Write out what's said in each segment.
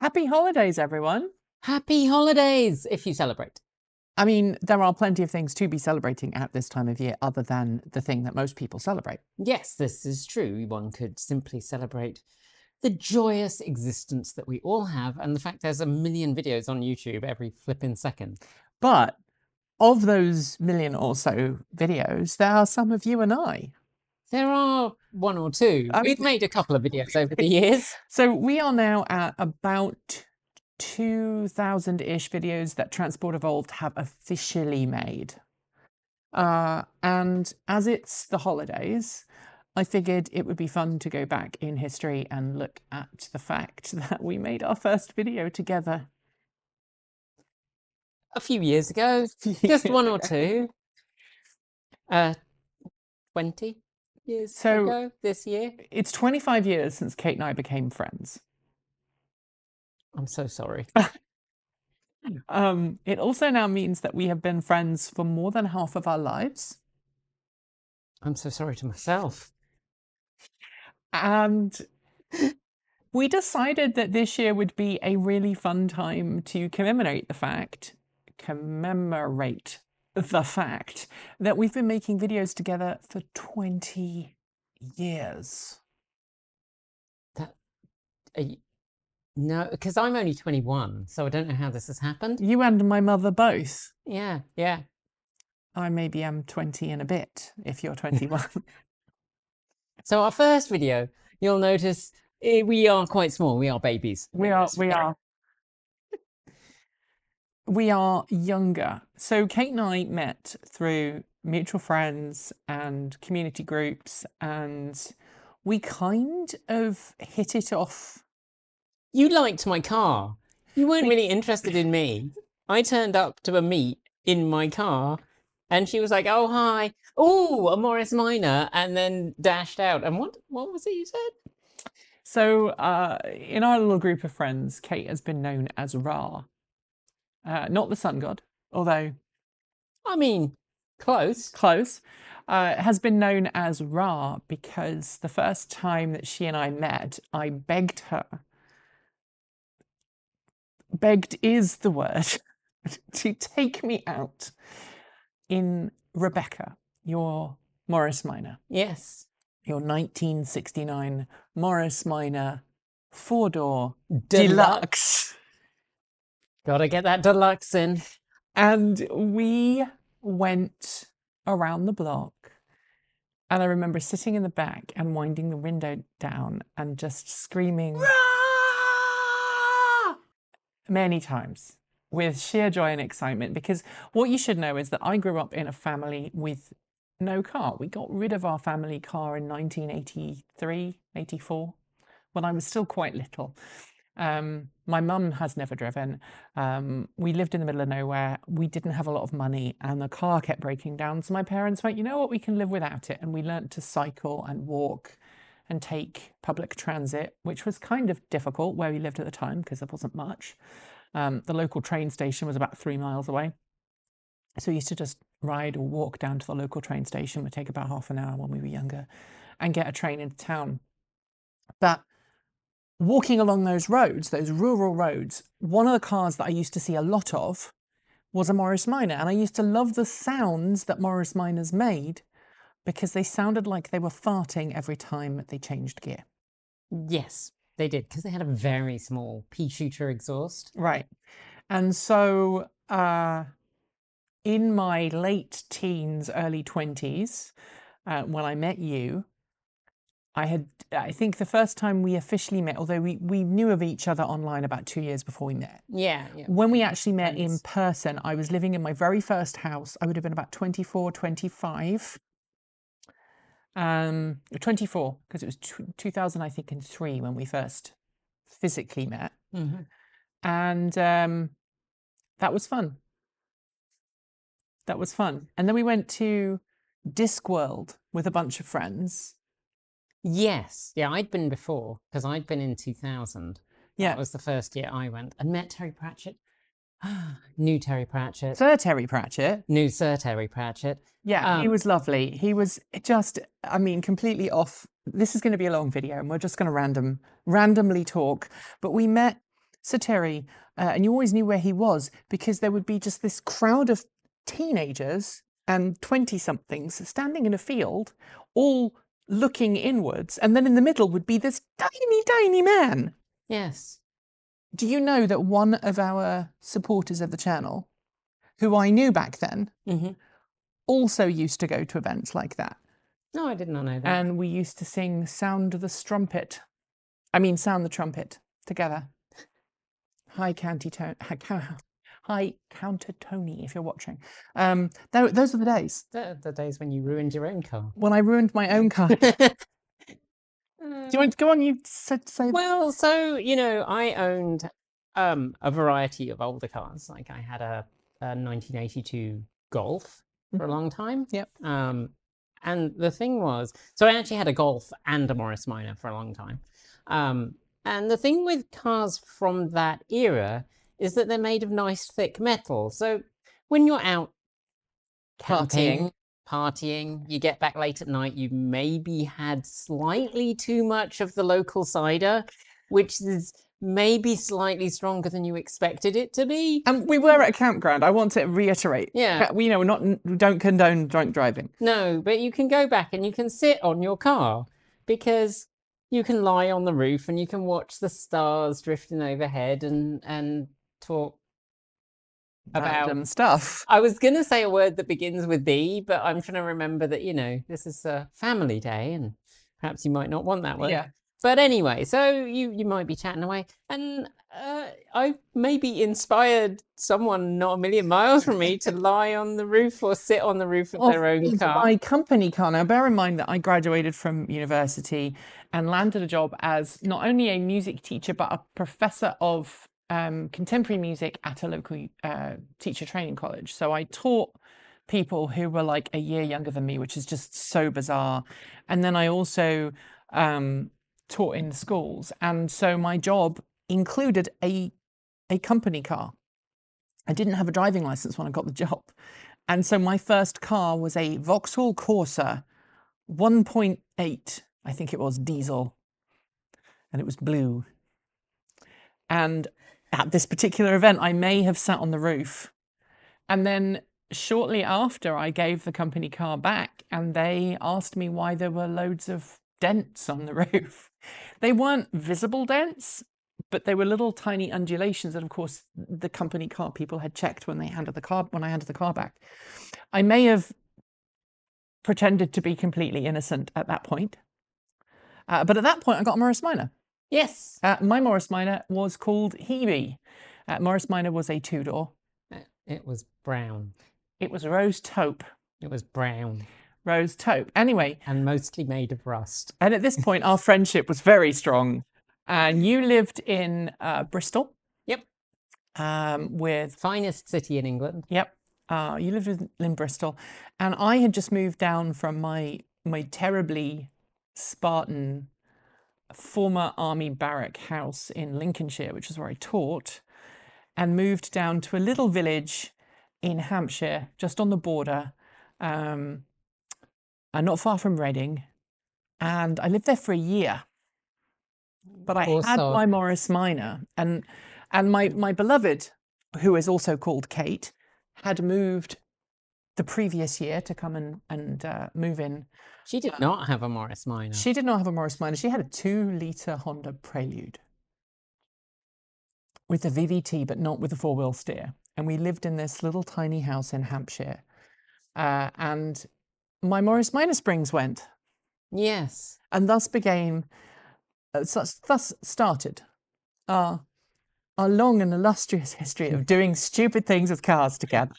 Happy holidays, everyone. Happy holidays, if you celebrate. I mean, there are plenty of things to be celebrating at this time of year other than the thing that most people celebrate. Yes, this is true. One could simply celebrate the joyous existence that we all have and the fact there's a million videos on YouTube every flipping second. But of those million or so videos, there are some of you and I. There are one or two. We've made a couple of videos over the years. So we are now at about 2,000-ish videos that Transport Evolved have officially made. And as it's the holidays, I figured it would be fun to go back in history and look at the fact that we made our first video together. A few years ago, just one or two. 20 years ago this year. It's 25 years since Kate and I became friends. I'm so sorry. It also now means that we have been friends for more than half of our lives. I'm so sorry to myself. And we decided that this year would be a really fun time to commemorate the fact that we've been making videos together for 20 years. No, because I'm only 21, so I don't know how this has happened. You and my mother both. Yeah. I maybe am 20 and a bit, if you're 21. So our first video, you'll notice we are quite small. We are babies. We are younger. So Kate and I met through mutual friends and community groups, and we kind of hit it off. You liked my car. You weren't really interested in me. I turned up to a meet in my car and she was like, oh, hi. Oh, a Morris Minor, and then dashed out. And what was it you said? So in our little group of friends, Kate has been known as Ra. Not the sun god, although... I mean, close. Close. Has been known as Ra because the first time that she and I met, I begged her. Begged is the word. To take me out in Rebecca, your Morris Minor. Yes. Your 1969 Morris Minor 4-door Deluxe. Gotta get that deluxe in. And we went around the block, and I remember sitting in the back and winding the window down and just screaming Rah! Many times with sheer joy and excitement, because what you should know is that I grew up in a family with no car. We got rid of our family car in 1983, 84, when I was still quite little. My mum has never driven. We lived in the middle of nowhere. We didn't have a lot of money and the car kept breaking down. So my parents went, you know what, we can live without it. And we learnt to cycle and walk and take public transit, which was kind of difficult where we lived at the time because there wasn't much. The local train station was about 3 miles away. So we used to just ride or walk down to the local train station. It would take about half an hour when we were younger and get a train into town. But walking along those roads, those rural roads, one of the cars that I used to see a lot of was a Morris Minor. And I used to love the sounds that Morris Minors made because they sounded like they were farting every time they changed gear. Yes, they did, because they had a very small pea shooter exhaust. Right. And so in my late teens, early 20s, when I met you, I think the first time we officially met, although we knew of each other online about 2 years before we met. Yeah. When we actually met in person, I was living in my very first house. I would have been about 24, 25. 24, because it was 2000, I think, and 3 when we first physically met. Mm-hmm. And that was fun. That was fun. And then we went to Discworld with a bunch of friends. Yes. Yeah, I'd been before, because I'd been in 2000. Yeah. That was the first year I went. And met Terry Pratchett. New Terry Pratchett. Sir Terry Pratchett. New Sir Terry Pratchett. Yeah, he was lovely. He was just, I mean, completely off. This is going to be a long video and we're just going to randomly talk. But we met Sir Terry, and you always knew where he was because there would be just this crowd of teenagers and 20-somethings standing in a field, all looking inwards, and then in the middle would be this tiny, tiny man. Yes. Do you know that one of our supporters of the channel, who I knew back then, also used to go to events like that? No, I did not know that. And we used to sing Sound the Trumpet together. High counter Tony, if you're watching. Those are the days. The days when you ruined your own car. When I ruined my own car. Do you want to go on? You said say. Well, so I owned a variety of older cars. Like I had a 1982 Golf for a long time. Yep. And the thing was, so I actually had a Golf and a Morris Minor for a long time. And the thing with cars from that era is that they're made of nice thick metal. So when you're out camping, partying, you get back late at night, you maybe had slightly too much of the local cider, which is maybe slightly stronger than you expected it to be. And we were at a campground. I want to reiterate. Yeah. We don't condone drunk driving. No, but you can go back and you can sit on your car because you can lie on the roof and you can watch the stars drifting overhead and talk about random stuff. I was going to say a word that begins with B, but I'm trying to remember that, this is a family day and perhaps you might not want that word. Yeah. But anyway, so you might be chatting away and I maybe inspired someone not a million miles from me to lie on the roof or sit on the roof of their own car. My company car. Now, bear in mind that I graduated from university and landed a job as not only a music teacher, but a professor of contemporary music at a local teacher training college. So I taught people who were like a year younger than me, which is just so bizarre. And then I also taught in schools. And so my job included a company car. I didn't have a driving license when I got the job. And so my first car was a Vauxhall Corsa 1.8, I think it was, diesel. And it was blue. And at this particular event, I may have sat on the roof. And then shortly after, I gave the company car back and they asked me why there were loads of dents on the roof. They weren't visible dents, but they were little tiny undulations that, of course, the company car people had checked when I handed the car back. I may have pretended to be completely innocent at that point. But at that point, I got a Morris Minor. Yes. My Morris Minor was called Hebe. Morris Minor was a two-door. It was brown. It was rose taupe. It was brown. Rose taupe. Anyway. And mostly made of rust. And at this point, our friendship was very strong. And you lived in Bristol. Yep. With finest city in England. Yep. You lived in Bristol. And I had just moved down from my terribly Spartan former army barrack house in Lincolnshire, which is where I taught, and moved down to a little village in Hampshire, just on the border, and not far from Reading. And I lived there for a year. But I had my Morris Minor, and my beloved, who is also called Kate, had moved the previous year to come and move in. She did not have a Morris Minor. She did not have a Morris Minor. She had a 2-litre Honda Prelude with a VVT, but not with a 4-wheel steer. And we lived in this little tiny house in Hampshire. And my Morris Minor springs went. Yes. And thus started our long and illustrious history of doing stupid things with cars together.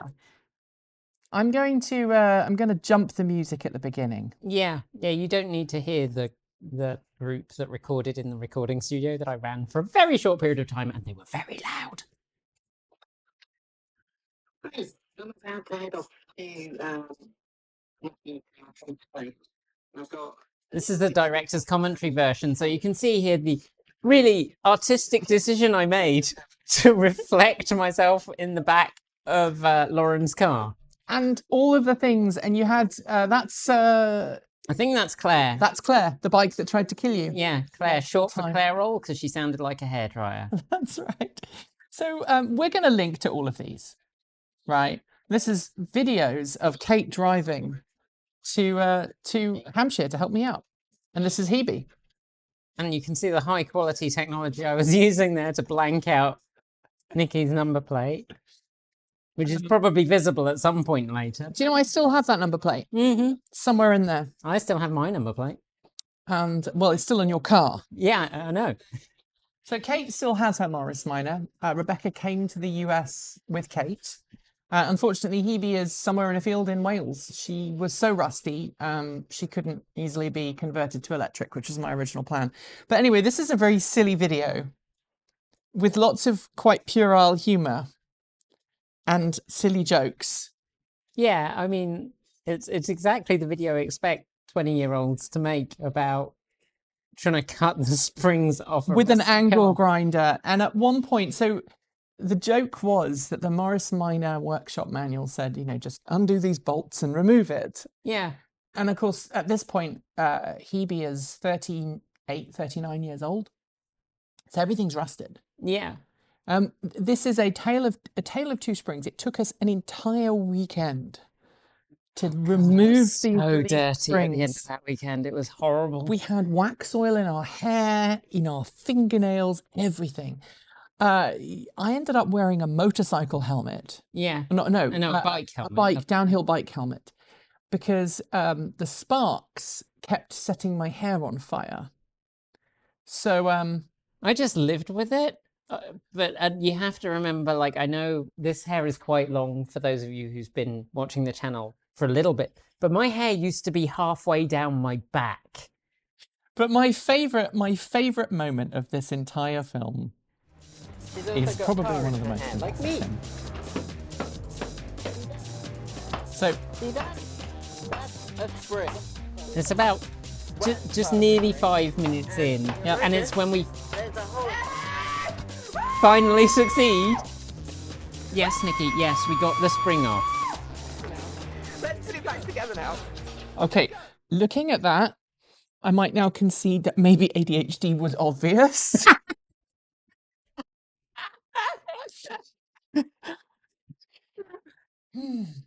I'm going to jump the music at the beginning. Yeah, you don't need to hear the group that recorded in the recording studio that I ran for a very short period of time, and they were very loud. This is the director's commentary version, so you can see here the really artistic decision I made to reflect myself in the back of Lauren's car. And all of the things, and you had, that's I think that's Claire. That's Claire, the bike that tried to kill you. Yeah, Claire, short for time. Claire Roll, because she sounded like a hairdryer. That's right. So we're going to link to all of these, right? This is videos of Kate driving to Hampshire to help me out. And this is Hebe. And you can see the high quality technology I was using there to blank out Nikki's number plate, which is probably visible at some point later. Do you know I still have that number plate? Mm-hmm. Somewhere in there. I still have my number plate. And, well, it's still in your car. Yeah, I know. So Kate still has her Morris Minor. Rebecca came to the US with Kate. Unfortunately, Hebe is somewhere in a field in Wales. She was so rusty, she couldn't easily be converted to electric, which was my original plan. But anyway, this is a very silly video with lots of quite puerile humour and silly jokes. Yeah, I mean, it's exactly the video I expect 20-year-olds to make about trying to cut the springs off with an angle grinder. And at one point, so the joke was that the Morris Minor workshop manual said, you know, just undo these bolts and remove it. Yeah. And of course, at this point, Hebe is 38, 39 years old. So everything's rusted. Yeah. This is a tale of two springs. It took us an entire weekend to remove these so dirty springs. at the end of that weekend. It was horrible. We had wax oil in our hair, in our fingernails, everything. I ended up wearing a motorcycle helmet. Yeah. No, a bike helmet. A downhill bike helmet. Because the sparks kept setting my hair on fire. So I just lived with it. But you have to remember, like, I know this hair is quite long for those of you who's been watching the channel for a little bit, but my hair used to be halfway down my back. But my favorite moment of this entire film is probably one of the most important. Like me. So see that? That's a spring. It's about just nearly 5 minutes in, and it's when we finally succeed. Yes, Nikki, yes, we got the spring off. Let's put it back together now. Okay, looking at that, I might now concede that maybe ADHD was obvious.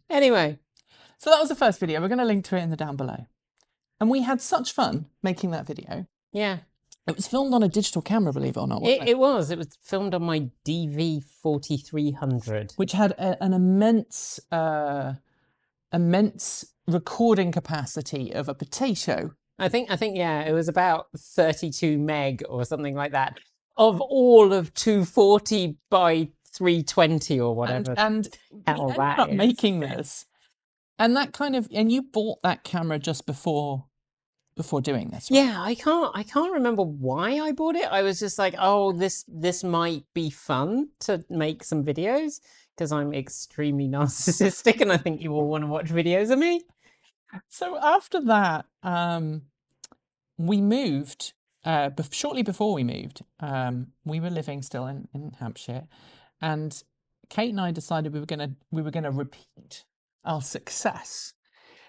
Anyway. So that was the first video. We're going to link to it in the down below. And we had such fun making that video. Yeah. It was filmed on a digital camera, believe it or not. It was. It was filmed on my DV4300. Which had an immense recording capacity of a potato. I think, yeah, it was about 32 meg or something like that, of all of 240 by 320 or whatever. And we ended up making this. And that kind of, and you bought that camera just before doing this, right? Yeah, I can't remember why I bought it. I was just like, oh, this might be fun to make some videos, because I'm extremely narcissistic and I think you all want to watch videos of me. So after that, we moved. Shortly before we moved, we were living still in Hampshire, and Kate and I decided we were gonna repeat our success,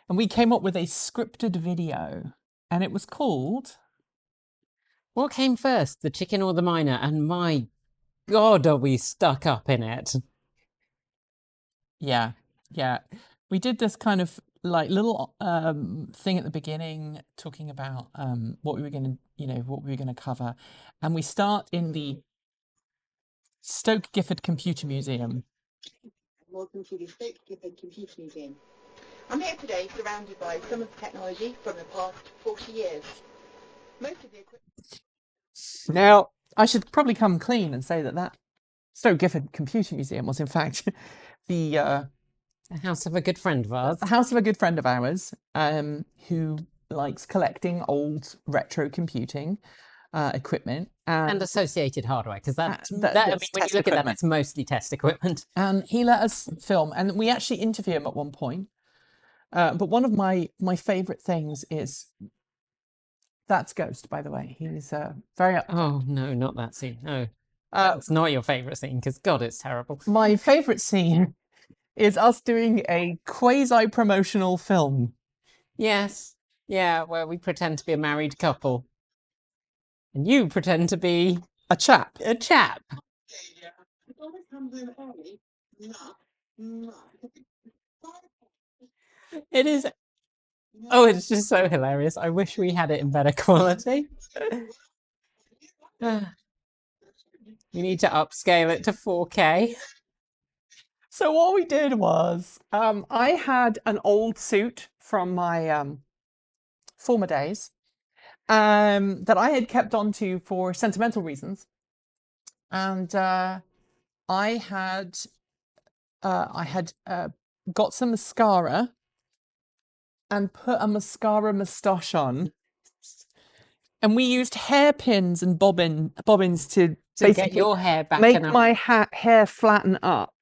and we came up with a scripted video, and it was called What Came First, the Chicken or the Miner? And my God, are we stuck up in it? Yeah. We did this kind of like little thing at the beginning, talking about what we were gonna cover, and we start in the Stoke Gifford Computer Museum. Welcome to the Stoke Gifford Computer Museum. I'm here today surrounded by some of the technology from the past 40 years. Most of the equipment. Now, I should probably come clean and say that Stoke Gifford Computer Museum was in fact the house of a good friend of ours. The house of a good friend of ours, who likes collecting old retro computing equipment and associated hardware, because I mean, when you look at that, it's mostly test equipment. And he let us film, and we actually interview him at one point. But one of my favourite things is that's Ghost, by the way. He's very. Oh no, not that scene. No, that's not your favourite scene, because God, it's terrible. My favourite scene is us doing a quasi-promotional film. Yes. Yeah, where we pretend to be a married couple. And you pretend to be A chap. a chap. It is. Oh, it's just so hilarious. I wish we had it in better quality. We need to upscale it to 4K. So what we did was, I had an old suit from my former days that I had kept onto for sentimental reasons, and I had got some mascara and put a mascara moustache on, and we used hairpins and bobbins to Get basically your hair back make enough. my hair flatten up.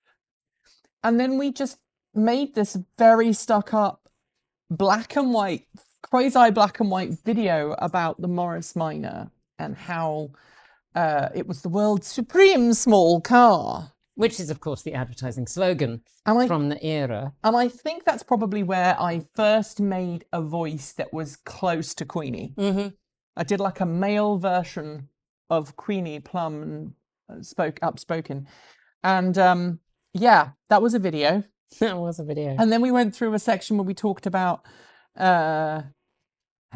And then we just made this very stuck up black and white, quasi black and white video about the Morris Minor and how it was the world's supreme small car. Which is, of course, the advertising slogan from the era. And I think that's probably where I first made a voice that was close to Queenie. Mm-hmm. I did like a male version of Queenie Plum and upspoken. And yeah, that was a video. That was a video. And then we went through a section where we talked about how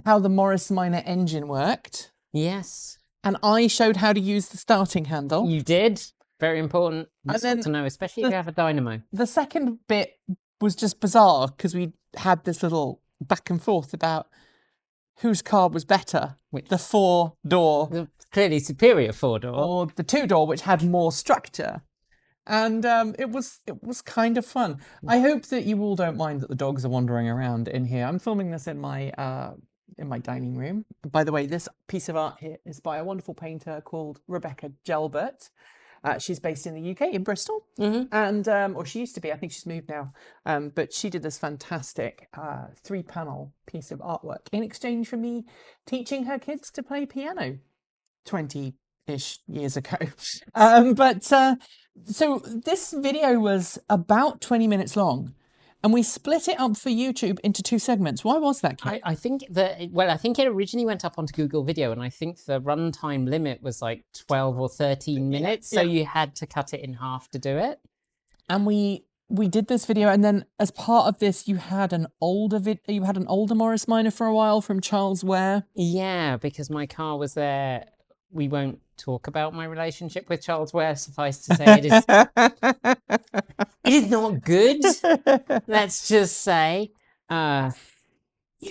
the Morris Minor engine worked. Yes. And I showed how to use the starting handle. You did. Very important. Useful to know, especially if you have a dynamo. The second bit was just bizarre because we had this little back and forth about whose car was better, the 4-door, the clearly superior 4-door, or the 2-door, which had more structure. And it was kind of fun. I hope that you all don't mind that the dogs are wandering around in here. I'm filming this in my dining room. By the way, this piece of art here is by a wonderful painter called Rebecca Gelbert. She's based in the UK, in Bristol, and or she used to be. I think she's moved now. But she did this fantastic 3-panel piece of artwork in exchange for me teaching her kids to play piano 20-ish years ago. So this video was about 20 minutes long, and we split it up for YouTube into 2 segments. Why was that, Kate? I think I think it originally went up onto Google Video, and I think the runtime limit was like 12 or 13 minutes, so you had to cut it in half to do it. And we did this video, and then as part of this, you had an older Morris Minor for a while from Charles Ware. Yeah, because my car was there. We won't talk about my relationship with Charles Ware. Suffice to say, it is not good. Let's just say, you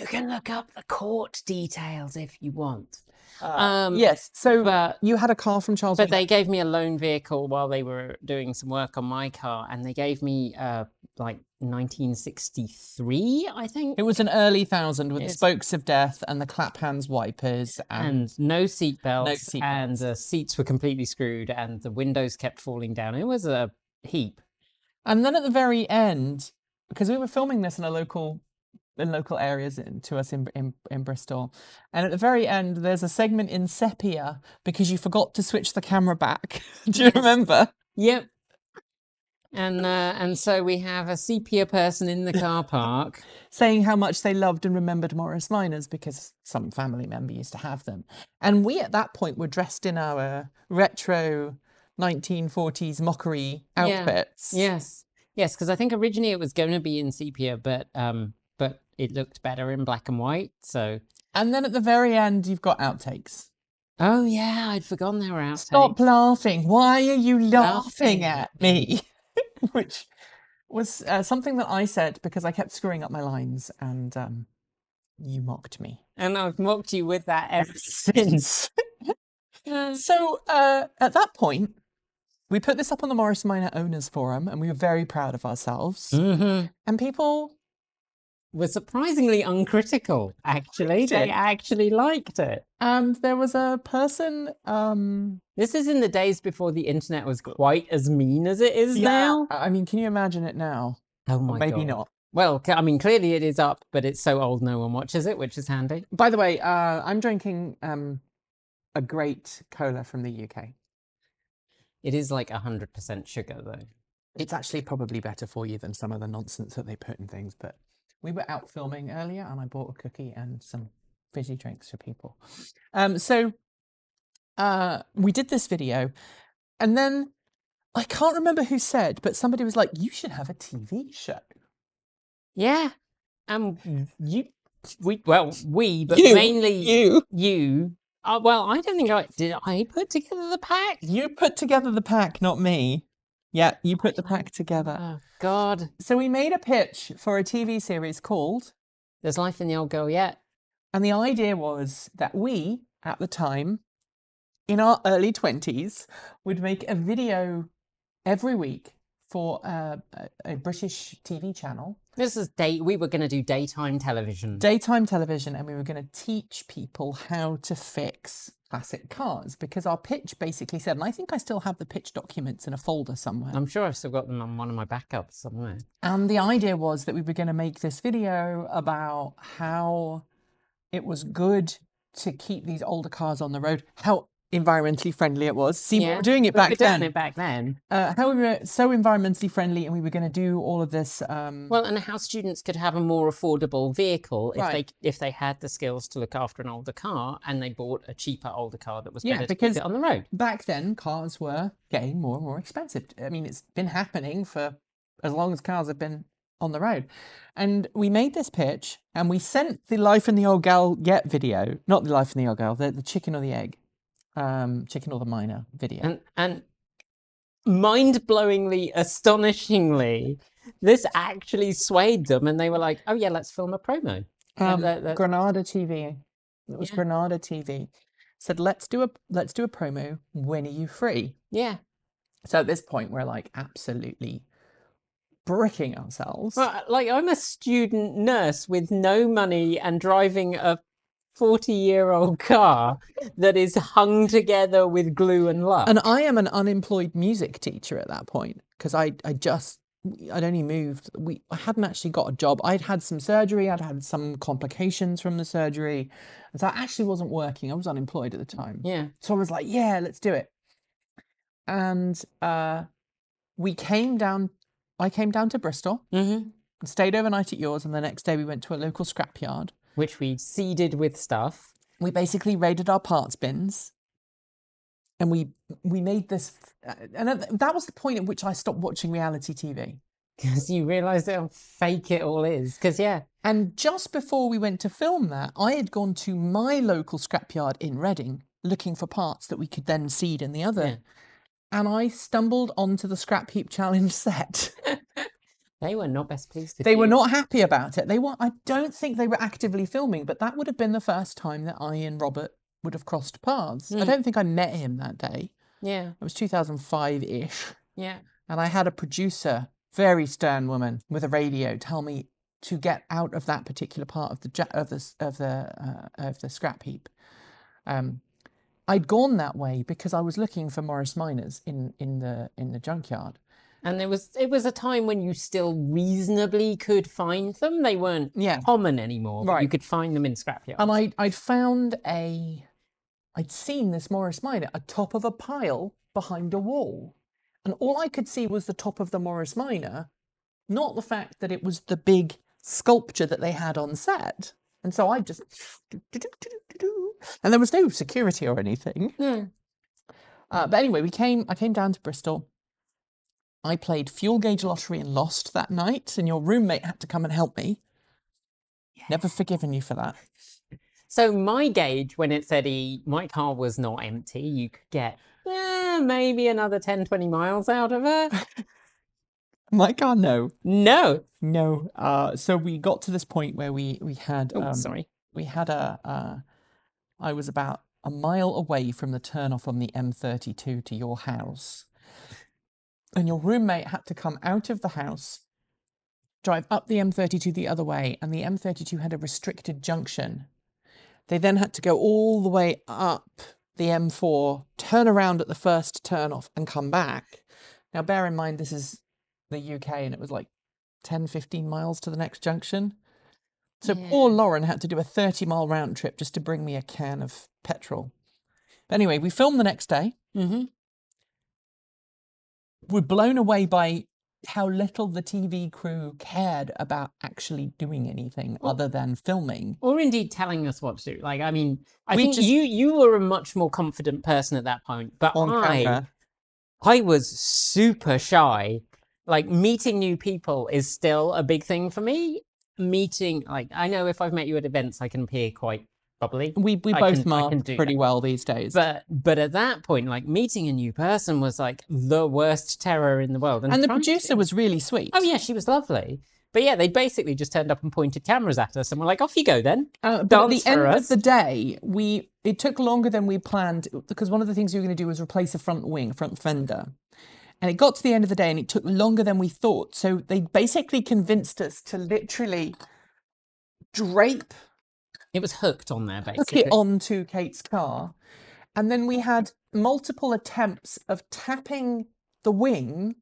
can look up the court details if you want. Yes, so you had a car from Charles Ware. But they gave me a loan vehicle while they were doing some work on my car, and they gave me like 1963, I think. It was an early 1000 with the spokes of death and the clap hands wipers and no seatbelts, and the seats were completely screwed, and the windows kept falling down. It was a heap. And then at the very end, because we were filming this in local areas to us in Bristol, and at the very end there's a segment in sepia because you forgot to switch the camera back. Do you remember? Yep. And so we have a sepia person in the car park saying how much they loved and remembered Morris Minors because some family member used to have them. And we at that point were dressed in our retro 1940s mockery outfits. Yes, because I think originally it was going to be in sepia, but it looked better in black and white. So. And then at the very end, you've got outtakes. Oh yeah, I'd forgotten there were outtakes. Stop laughing! Why are you laughing at me? Which was something that I said because I kept screwing up my lines, and you mocked me. And I've mocked you with that ever since. So at that point, we put this up on the Morris Minor Owners Forum, and we were very proud of ourselves. Mm-hmm. And people were surprisingly uncritical, actually. They actually liked it. And there was a person... This is in the days before the internet was quite as mean as it is now. I mean, can you imagine it now? Oh my God. Maybe not. Well, I mean, clearly it is up, but it's so old no one watches it, which is handy. By the way, I'm drinking a great cola from the UK. It is like 100% sugar, though. It's actually probably better for you than some of the nonsense that they put in things, but We were out filming earlier, and I bought a cookie and some fizzy drinks for people. We did this video, and then I can't remember who said, but somebody was like, "You should have a TV show." Yeah. But mainly you. Well, I don't think did I put together the pack? You put together the pack, not me. Yeah, you put the pack together. Oh, God. So we made a pitch for a TV series called There's Life in the Old Girl Yet. And the idea was that we, at the time, in our early 20s, would make a video every week for a British TV channel. We were going to do daytime television. Daytime television, and we were going to teach people how to fix classic cars, because our pitch basically said, and I think I still have the pitch documents in a folder somewhere. I'm sure I've still got them on one of my backups somewhere. And the idea was that we were going to make this video about how it was good to keep these older cars on the road, how environmentally friendly it was. See, we were doing it back then. How we were so environmentally friendly, and we were going to do all of this. Well, and how students could have a more affordable vehicle if they had the skills to look after an older car, and they bought a cheaper older car that was better to keep it on the road. Back then, cars were getting more and more expensive. I mean, it's been happening for as long as cars have been on the road. And we made this pitch, and we sent the Life in the Old Girl Yet video, not the Life in the Old Girl, the chicken or the egg. Chicken or the Miner video. And mind-blowingly, astonishingly, this actually swayed them, and they were like, "Oh yeah, let's film a promo." Granada TV. It was Granada TV. Said, let's do a promo. When are you free? Yeah. So at this point, we're like absolutely bricking ourselves. Well, like, I'm a student nurse with no money and driving a 40-year-old car that is hung together with glue and luck. And I am an unemployed music teacher at that point, because I'd only moved. I hadn't actually got a job. I'd had some surgery. I'd had some complications from the surgery. And so I actually wasn't working. I was unemployed at the time. Yeah. So I was like, yeah, let's do it. And I came down to Bristol, and stayed overnight at yours, and the next day we went to a local scrapyard, which we seeded with stuff. We basically raided our parts bins, and we made this. And that was the point at which I stopped watching reality TV. Because you realised how fake it all is. Because, yeah. And just before we went to film that, I had gone to my local scrapyard in Reading, looking for parts that we could then seed in the other. Yeah. And I stumbled onto the Scrap Heap Challenge set. They were not best pleased with They were not happy about it. I don't think they were actively filming, but that would have been the first time that I and Robert would have crossed paths. I don't think I met him that day. Yeah. It was 2005-ish. Yeah. And I had a producer, very stern woman, with a radio, tell me to get out of that particular part of the scrap heap. I'd gone that way because I was looking for Morris Miners in the junkyard. And it was a time when you still reasonably could find them. They weren't common anymore, but you could find them in scrapyards. And I'd seen this Morris Minor atop of a pile behind a wall. And all I could see was the top of the Morris Minor, not the fact that it was the big sculpture that they had on set. And so I just... And there was no security or anything. Yeah. But anyway, I came down to Bristol. I played Fuel Gauge Lottery and lost that night, and your roommate had to come and help me. Yeah. Never forgiven you for that. So my gauge, when it said my car was not empty, you could get maybe another 10, 20 miles out of it. My car, no. No. So we got to this point where we had... We had I was about a mile away from the turnoff on the M32 to your house. And your roommate had to come out of the house, drive up the M32 the other way, and the M32 had a restricted junction. They then had to go all the way up the M4, turn around at the first turnoff, and come back. Now, bear in mind, this is the UK, and it was like 10, 15 miles to the next junction. So poor Lauren had to do a 30-mile round trip just to bring me a can of petrol. But anyway, we filmed the next day. Mm-hmm. We're blown away by how little the TV crew cared about actually doing anything other than filming. Or indeed telling us what to do. Like, I mean, I We think just- you were a much more confident person at that point, but On camera. I was super shy. Like, meeting new people is still a big thing for me. Like, I know if I've met you at events, I can appear quite bubbly. We I both can mask do pretty that. well these days. But at that point, like, meeting a new person was like the worst terror in the world. And the trying producer to- was really sweet. Oh yeah, she was lovely. But yeah, they basically just turned up and pointed cameras at us and were like, off you go then. But at Dance the end for of us. the day, it took longer than we planned because one of the things we were going to do was replace a front fender. And it got to the end of the day and it took longer than we thought. So they basically convinced us to literally drape It was hooked on there, hook basically. it onto Kate's car. And then we had multiple attempts of tapping the wing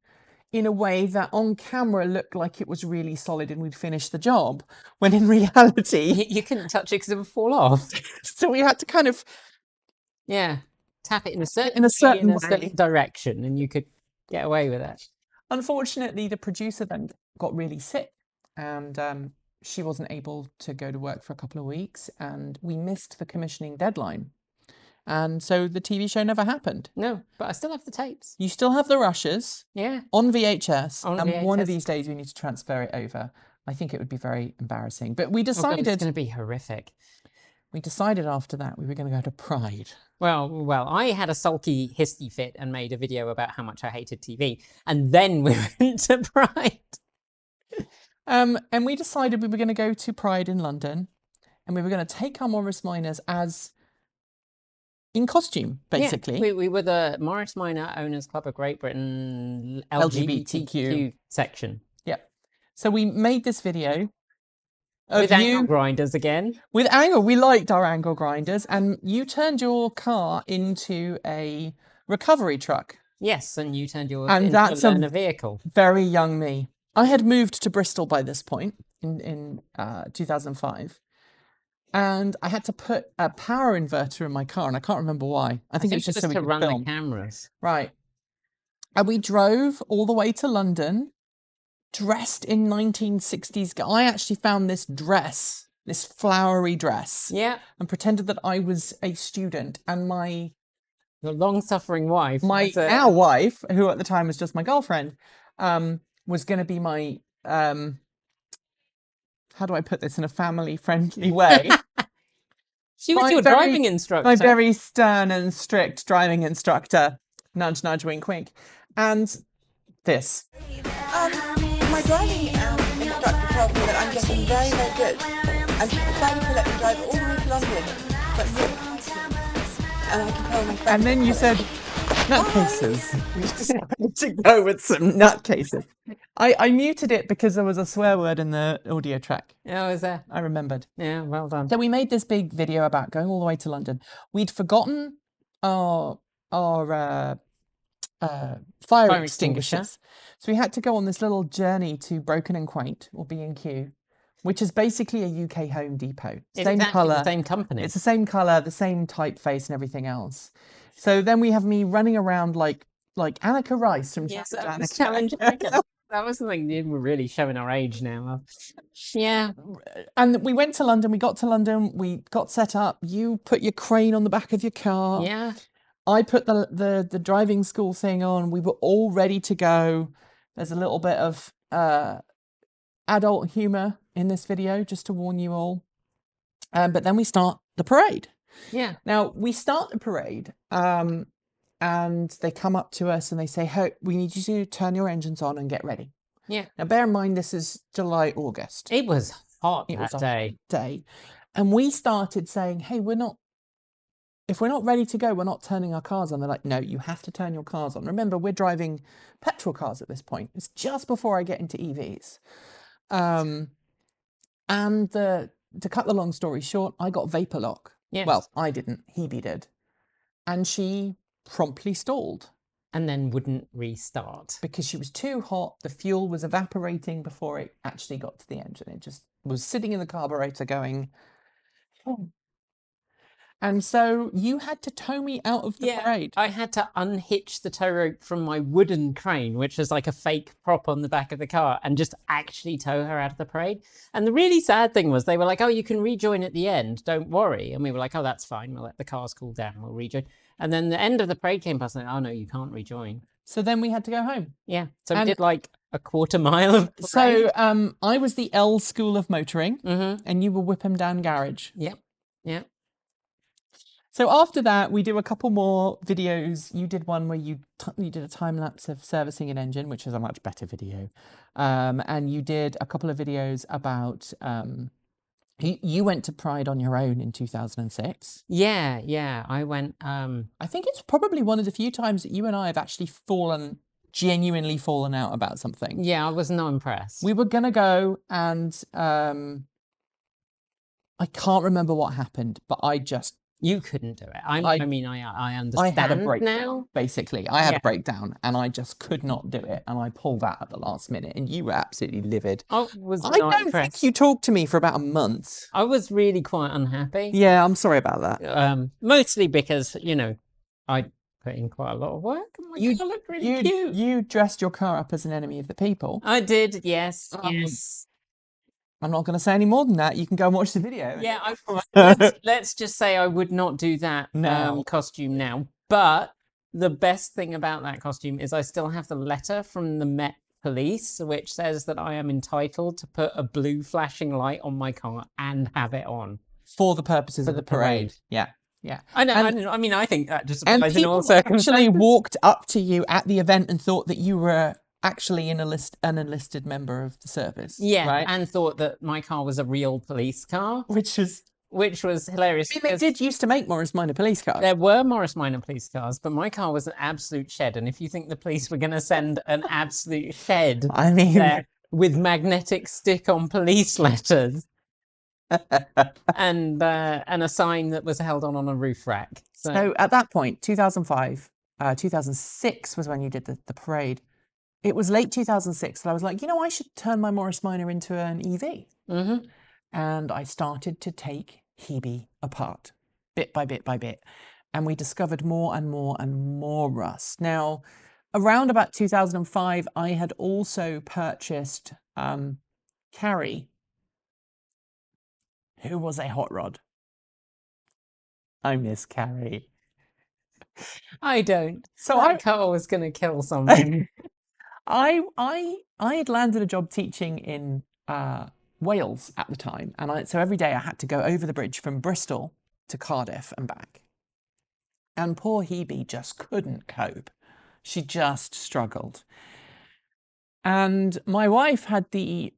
in a way that on camera looked like it was really solid and we'd finished the job, when in reality... You couldn't touch it because it would fall off. So we had to kind of... Yeah. Tap it in a certain way. direction and you could get away with it. Unfortunately, the producer then got really sick and she wasn't able to go to work for a couple of weeks and we missed the commissioning deadline. And so the TV show never happened. No, but I still have the tapes. You still have the rushes Yeah. on VHS, On and VHS. one of these days we need to transfer it over. I think it would be very embarrassing. But we decided... it's going to be horrific. We decided after that we were going to go to Pride. Well, I had a sulky hissy fit and made a video about how much I hated TV. And then we went to Pride. And we decided we were going to go to Pride in London and we were going to take our Morris Minors as in costume, basically. Yeah, we were the Morris Minor Owners Club of Great Britain LGBTQ section. Yeah. So we made this video. With angle grinders again. With angle. We liked our angle grinders. And you turned your car into a recovery truck. Yes, and you turned yours into a learner vehicle. Very young me. I had moved to Bristol by this point in 2005. And I had to put a power inverter in my car, and I can't remember why. I think it was just so we could run film. The cameras. Right. And we drove all the way to London, dressed in 1960s. I actually found this dress, this flowery dress. Yeah. And pretended that I was a student, and your long-suffering wife, our wife, who at the time was just my girlfriend, was going to be my how do I put this in a family-friendly way? She was your driving instructor. My very stern and strict driving instructor. Nudge, nudge, wink, wink. And this. My driving instructor told me that I'm getting very, very good. And she decided to let me drive all the way to London. But and I can tell my friends. And then you said, nutcases. You decided to go with some nutcases. I muted it because there was a swear word in the audio track. Oh, is there? I remembered. Yeah, well done. So we made this big video about going all the way to London. We'd forgotten our fire extinguishers. So we had to go on this little journey to Broken and Quaint, or B&Q, which is basically a UK Home Depot. Same colour. The same company. It's the same colour, the same typeface and everything else. So then we have me running around like Annika Rice from Challenge. That was something we're really showing our age now. Yeah. And we went to London. We got to London. We got set up. You put your crane on the back of your car. Yeah. I put the driving school thing on. We were all ready to go. There's a little bit of adult humour in this video, just to warn you all. But then we start the parade. Yeah. Now, we start the parade, and they come up to us and they say, hey, we need you to turn your engines on and get ready. Yeah. Now, bear in mind, this is July, August. It was hot that day. And we started saying, hey, if we're not ready to go, we're not turning our cars on. They're like, no, you have to turn your cars on. Remember, we're driving petrol cars at this point. It's just before I get into EVs. And to cut the long story short, I got vapor lock. Yes. Well, I didn't. Hebe did. And she promptly stalled. And then wouldn't restart. Because she was too hot. The fuel was evaporating before it actually got to the engine. It just was sitting in the carburetor going... Oh. And so you had to tow me out of the parade. I had to unhitch the tow rope from my wooden crane, which was like a fake prop on the back of the car, and just actually tow her out of the parade. And the really sad thing was they were like, oh, you can rejoin at the end, don't worry. And we were like, oh, that's fine. We'll let the cars cool down. We'll rejoin. And then the end of the parade came past and oh, no, you can't rejoin. So then we had to go home. Yeah. So we did like a quarter mile of parade. So I was the L school of motoring and you were Whipham Down Garage. Yep. Yep. So after that, we do a couple more videos. You did one where you did a time lapse of servicing an engine, which is a much better video. And you did a couple of videos about, you went to Pride on your own in 2006. Yeah. I went, I think it's probably one of the few times that you and I have actually genuinely fallen out about something. Yeah, I was not impressed. We were going to go and I can't remember what happened, but You couldn't do it. I mean, I understand I had a breakdown, now. basically. I had a breakdown and I just could not do it. And I pulled out at the last minute and you were absolutely livid. I don't think you talked to me for about a month. I was really quite unhappy. Yeah, I'm sorry about that. Mostly because, I put in quite a lot of work and my car looked really cute. You dressed your car up as an enemy of the people. I did, yes, yes. I'm not going to say any more than that. You can go and watch the video. Yeah, let's just say I would not do that costume now. But the best thing about that costume is I still have the letter from the Met Police, which says that I am entitled to put a blue flashing light on my car and have it on. For the purposes of the parade. Yeah. Yeah. I know. I mean, I think that just and applies in all people circumstances. actually walked up to you at the event and thought that you were actually an enlisted member of the service. Yeah, right? and thought that my car was a real police car. Which was hilarious. I mean, they did used to make Morris Minor police cars. There were Morris Minor police cars, but my car was an absolute shed. And if you think the police were going to send an absolute shed there with magnetic stick-on police letters and a sign that was held on a roof rack. So at that point, 2005, 2006 was when you did the parade. It was late 2006 that I was like, I should turn my Morris Minor into an EV. Mm-hmm. And I started to take Hebe apart, bit by bit by bit. And we discovered more and more and more rust. Now, around about 2005, I had also purchased Carrie, who was a hot rod. I miss Carrie. I don't. So that car was going to kill someone. I had landed a job teaching in Wales at the time, and so every day I had to go over the bridge from Bristol to Cardiff and back. And poor Hebe just couldn't cope. She just struggled. And my wife had the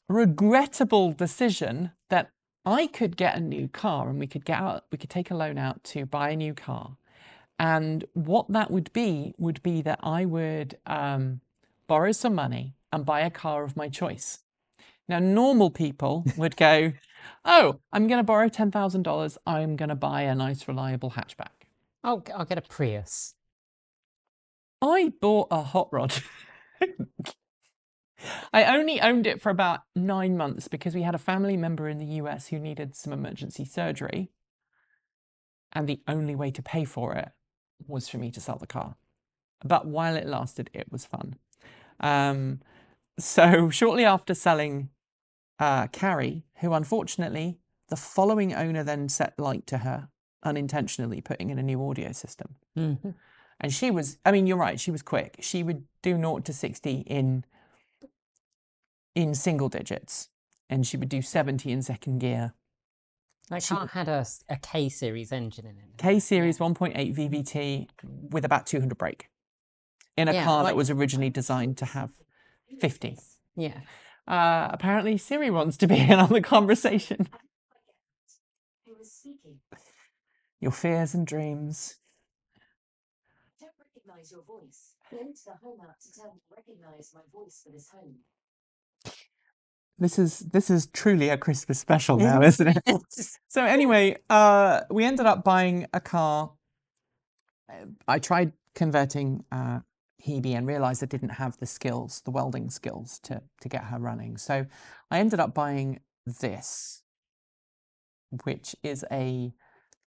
regrettable decision that I could get a new car and we could take a loan out to buy a new car. And what that would be that I would borrow some money and buy a car of my choice. Now, normal people would go, oh, I'm going to borrow $10,000. I'm going to buy a nice, reliable hatchback. I'll get a Prius. I bought a hot rod. I only owned it for about 9 months because we had a family member in the US who needed some emergency surgery. And the only way to pay for it was for me to sell the car. But while it lasted, it was fun. So shortly after selling Carrie, who unfortunately the following owner then set light to her, unintentionally putting in a new audio system. Mm-hmm. And she was, I mean, you're right, she was quick. She would do 0 to 60 in single digits, and she would do 70 in second gear. That car had a K-series engine in it. K-series 1.8 VVT with about 200 brake in a car that was originally designed to have 50. Yeah. Apparently Siri wants to be in on the conversation. Who is speaking? Your fears and dreams. I don't recognise your voice. Go to the home app to tell me to recognise my voice for this home. This is truly a Christmas special now, isn't it? So anyway, we ended up buying a car. I tried converting Hebe and realised I didn't have the skills, the welding skills to get her running. So I ended up buying this. which is a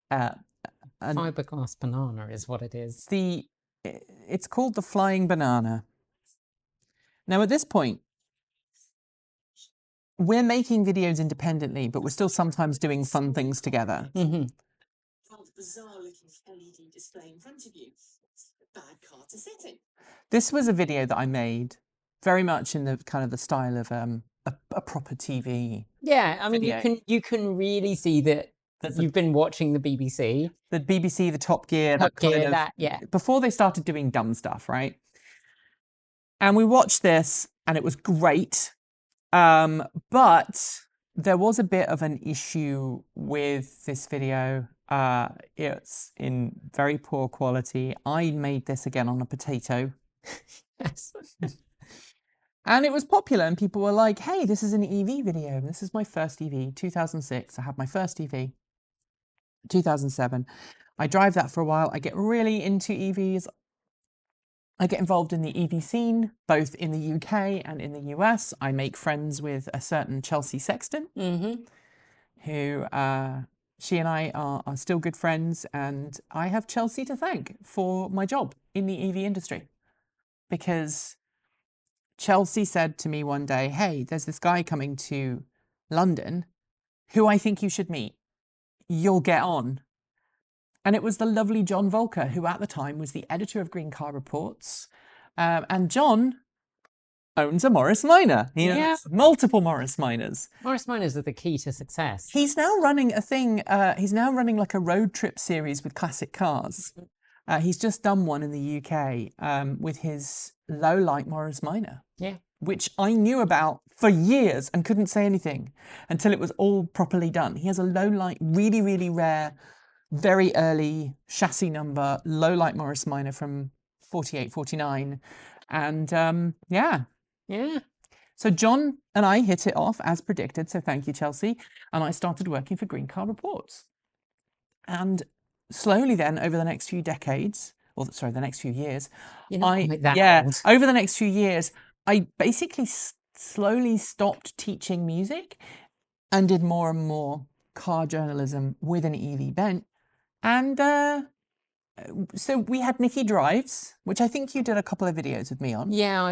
an- Fiberglass banana is what it is. it's called the Flying Banana. Now, at this point, we're making videos independently, but we're still sometimes doing fun things together. Mm-hmm. Bizarre-looking LED display in front of you. Bad car to sit in. This was a video that I made very much in the kind of the style of a proper TV. Yeah, I mean, Video. you can really see that you've been watching the BBC. The BBC, the Top Gear, Top that kind Gear, of, that, yeah. before they started doing dumb stuff, right? And we watched this, and it was great. But there was a bit of an issue with this video. It's in very poor quality. I made this again on a potato. Yes. And it was popular, and people were like, hey, this is an EV video. This is my first EV, 2006. I had my first EV, 2007. I drive that for a while. I get really into EVs. I get involved in the EV scene, both in the UK and in the US. I make friends with a certain Chelsea Sexton, Mm-hmm. who she and I are still good friends. And I have Chelsea to thank for my job in the EV industry. Because Chelsea said to me one day, hey, there's this guy coming to London who I think you should meet. You'll get on. And it was the lovely John Volker, who at the time was the editor of Green Car Reports. And John owns a Morris Minor. He owns multiple Morris Minors. Morris Minors are the key to success. He's now running a thing, he's now running like a road trip series with classic cars. He's just done one in the UK with his low-light Morris Minor. Yeah. Which I knew about for years and couldn't say anything until it was all properly done. He has a low-light, really, really rare, very early chassis number, low-light Morris Minor from 48, 49. And yeah. Yeah. So John and I hit it off as predicted. So thank you, Chelsea. And I started working for Green Car Reports. And slowly then, over the next few decades, or sorry, the next few years, You're not quite that old. over the next few years, I basically slowly stopped teaching music and did more and more car journalism with an EV bent. And so we had Nikki Drives, which I think you did a couple of videos with me on. Yeah,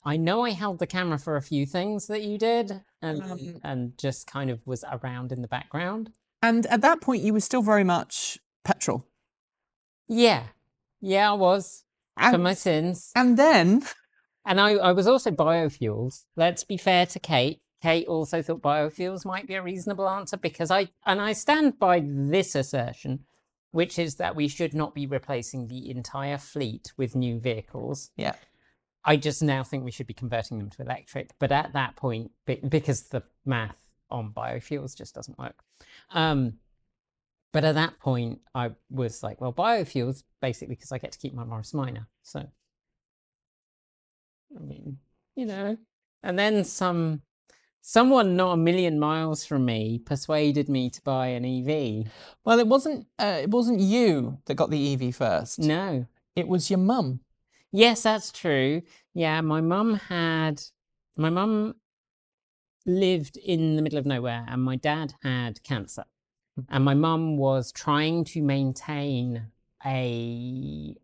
I know I held the camera for a few things that you did, and just kind of was around in the background. And at that point, you were still very much petrol. Yeah. Yeah, I was. For my sins. And then... And I was also biofuels. Let's be fair to Kate. Kate also thought biofuels might be a reasonable answer because I stand by this assertion, which is that we should not be replacing the entire fleet with new vehicles. Yeah. I just now think we should be converting them to electric. But at that point, because the math on biofuels just doesn't work. But at that point, I was like, well, biofuels, basically, because I get to keep my Morris Minor. So, I mean, you know. And then someone not a million miles from me persuaded me to buy an EV. Well, it wasn't you that got the EV first. No. It was your mum. Yes, that's true. Yeah, my mum lived in the middle of nowhere and my dad had cancer. And my mum was trying to maintain a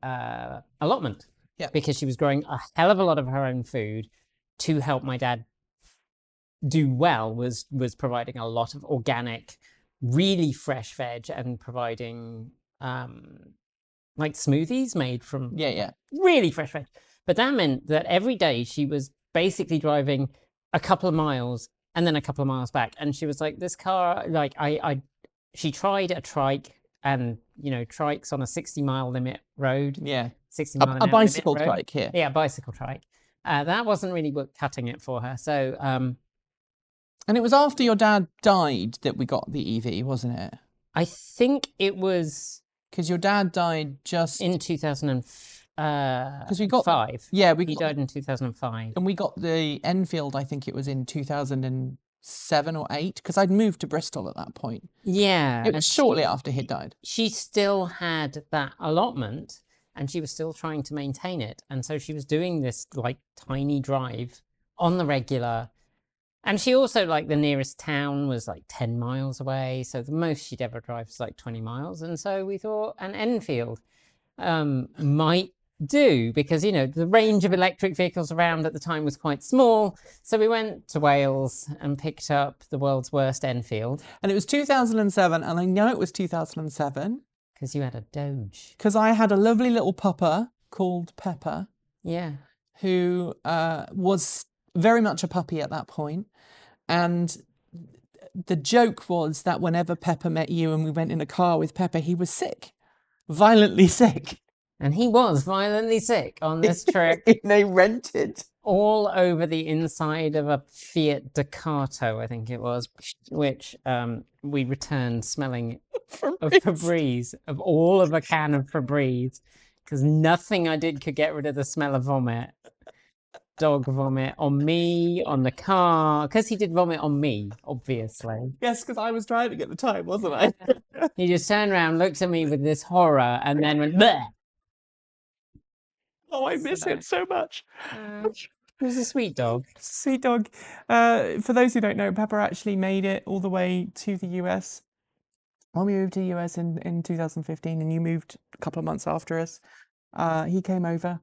allotment. Yeah. Because she was growing a hell of a lot of her own food to help my dad do well, was providing a lot of organic, really fresh veg and providing like smoothies made from really fresh veg. But that meant that every day she was basically driving a couple of miles and then a couple of miles back. And she was like, this car, like she tried a trike, and you know, trikes on a 60-mile limit road. Yeah. 60 mile an hour a bicycle limit road. trike here. Yeah, bicycle trike. That wasn't really cutting it for her. So and it was after your dad died that we got the EV, wasn't it? I think it was because your dad died just in 2005. Because we got 5. Yeah, he died in 2005, and we got the Enfield. I think it was in 2007 or 8, because I'd moved to Bristol at that point. Yeah, it was shortly after he died. She still had that allotment, and she was still trying to maintain it, and so she was doing this like tiny drive on the regular. And she also, like, the nearest town was like 10 miles away. So the most she'd ever drive was like 20 miles. And so we thought an Enfield might do, because, you know, the range of electric vehicles around at the time was quite small. So we went to Wales and picked up the world's worst Enfield. And it was 2007, and I know it was 2007 because you had a Doge. because I had a lovely little pupper called Pepper, Yeah. who was very much a puppy at that point. And the joke was that whenever Pepper met you and we went in a car with Pepper, he was sick, violently sick. And he was violently sick on this trip. They rented. All over the inside of a Fiat Ducato, I think it was, which we returned smelling of Febreze, of all of a can of Febreze, because nothing I did could get rid of the smell of vomit. Dog vomit on me, on the car, because he did vomit on me, obviously. Yes, because I was driving at the time, wasn't I? He just turned around, looked at me with this horror, and then went, bleh. Oh, I miss him so much. He was a sweet dog. Sweet dog. For those who don't know, Pepper actually made it all the way to the US. When we moved to the US in 2015, and you moved a couple of months after us, he came over.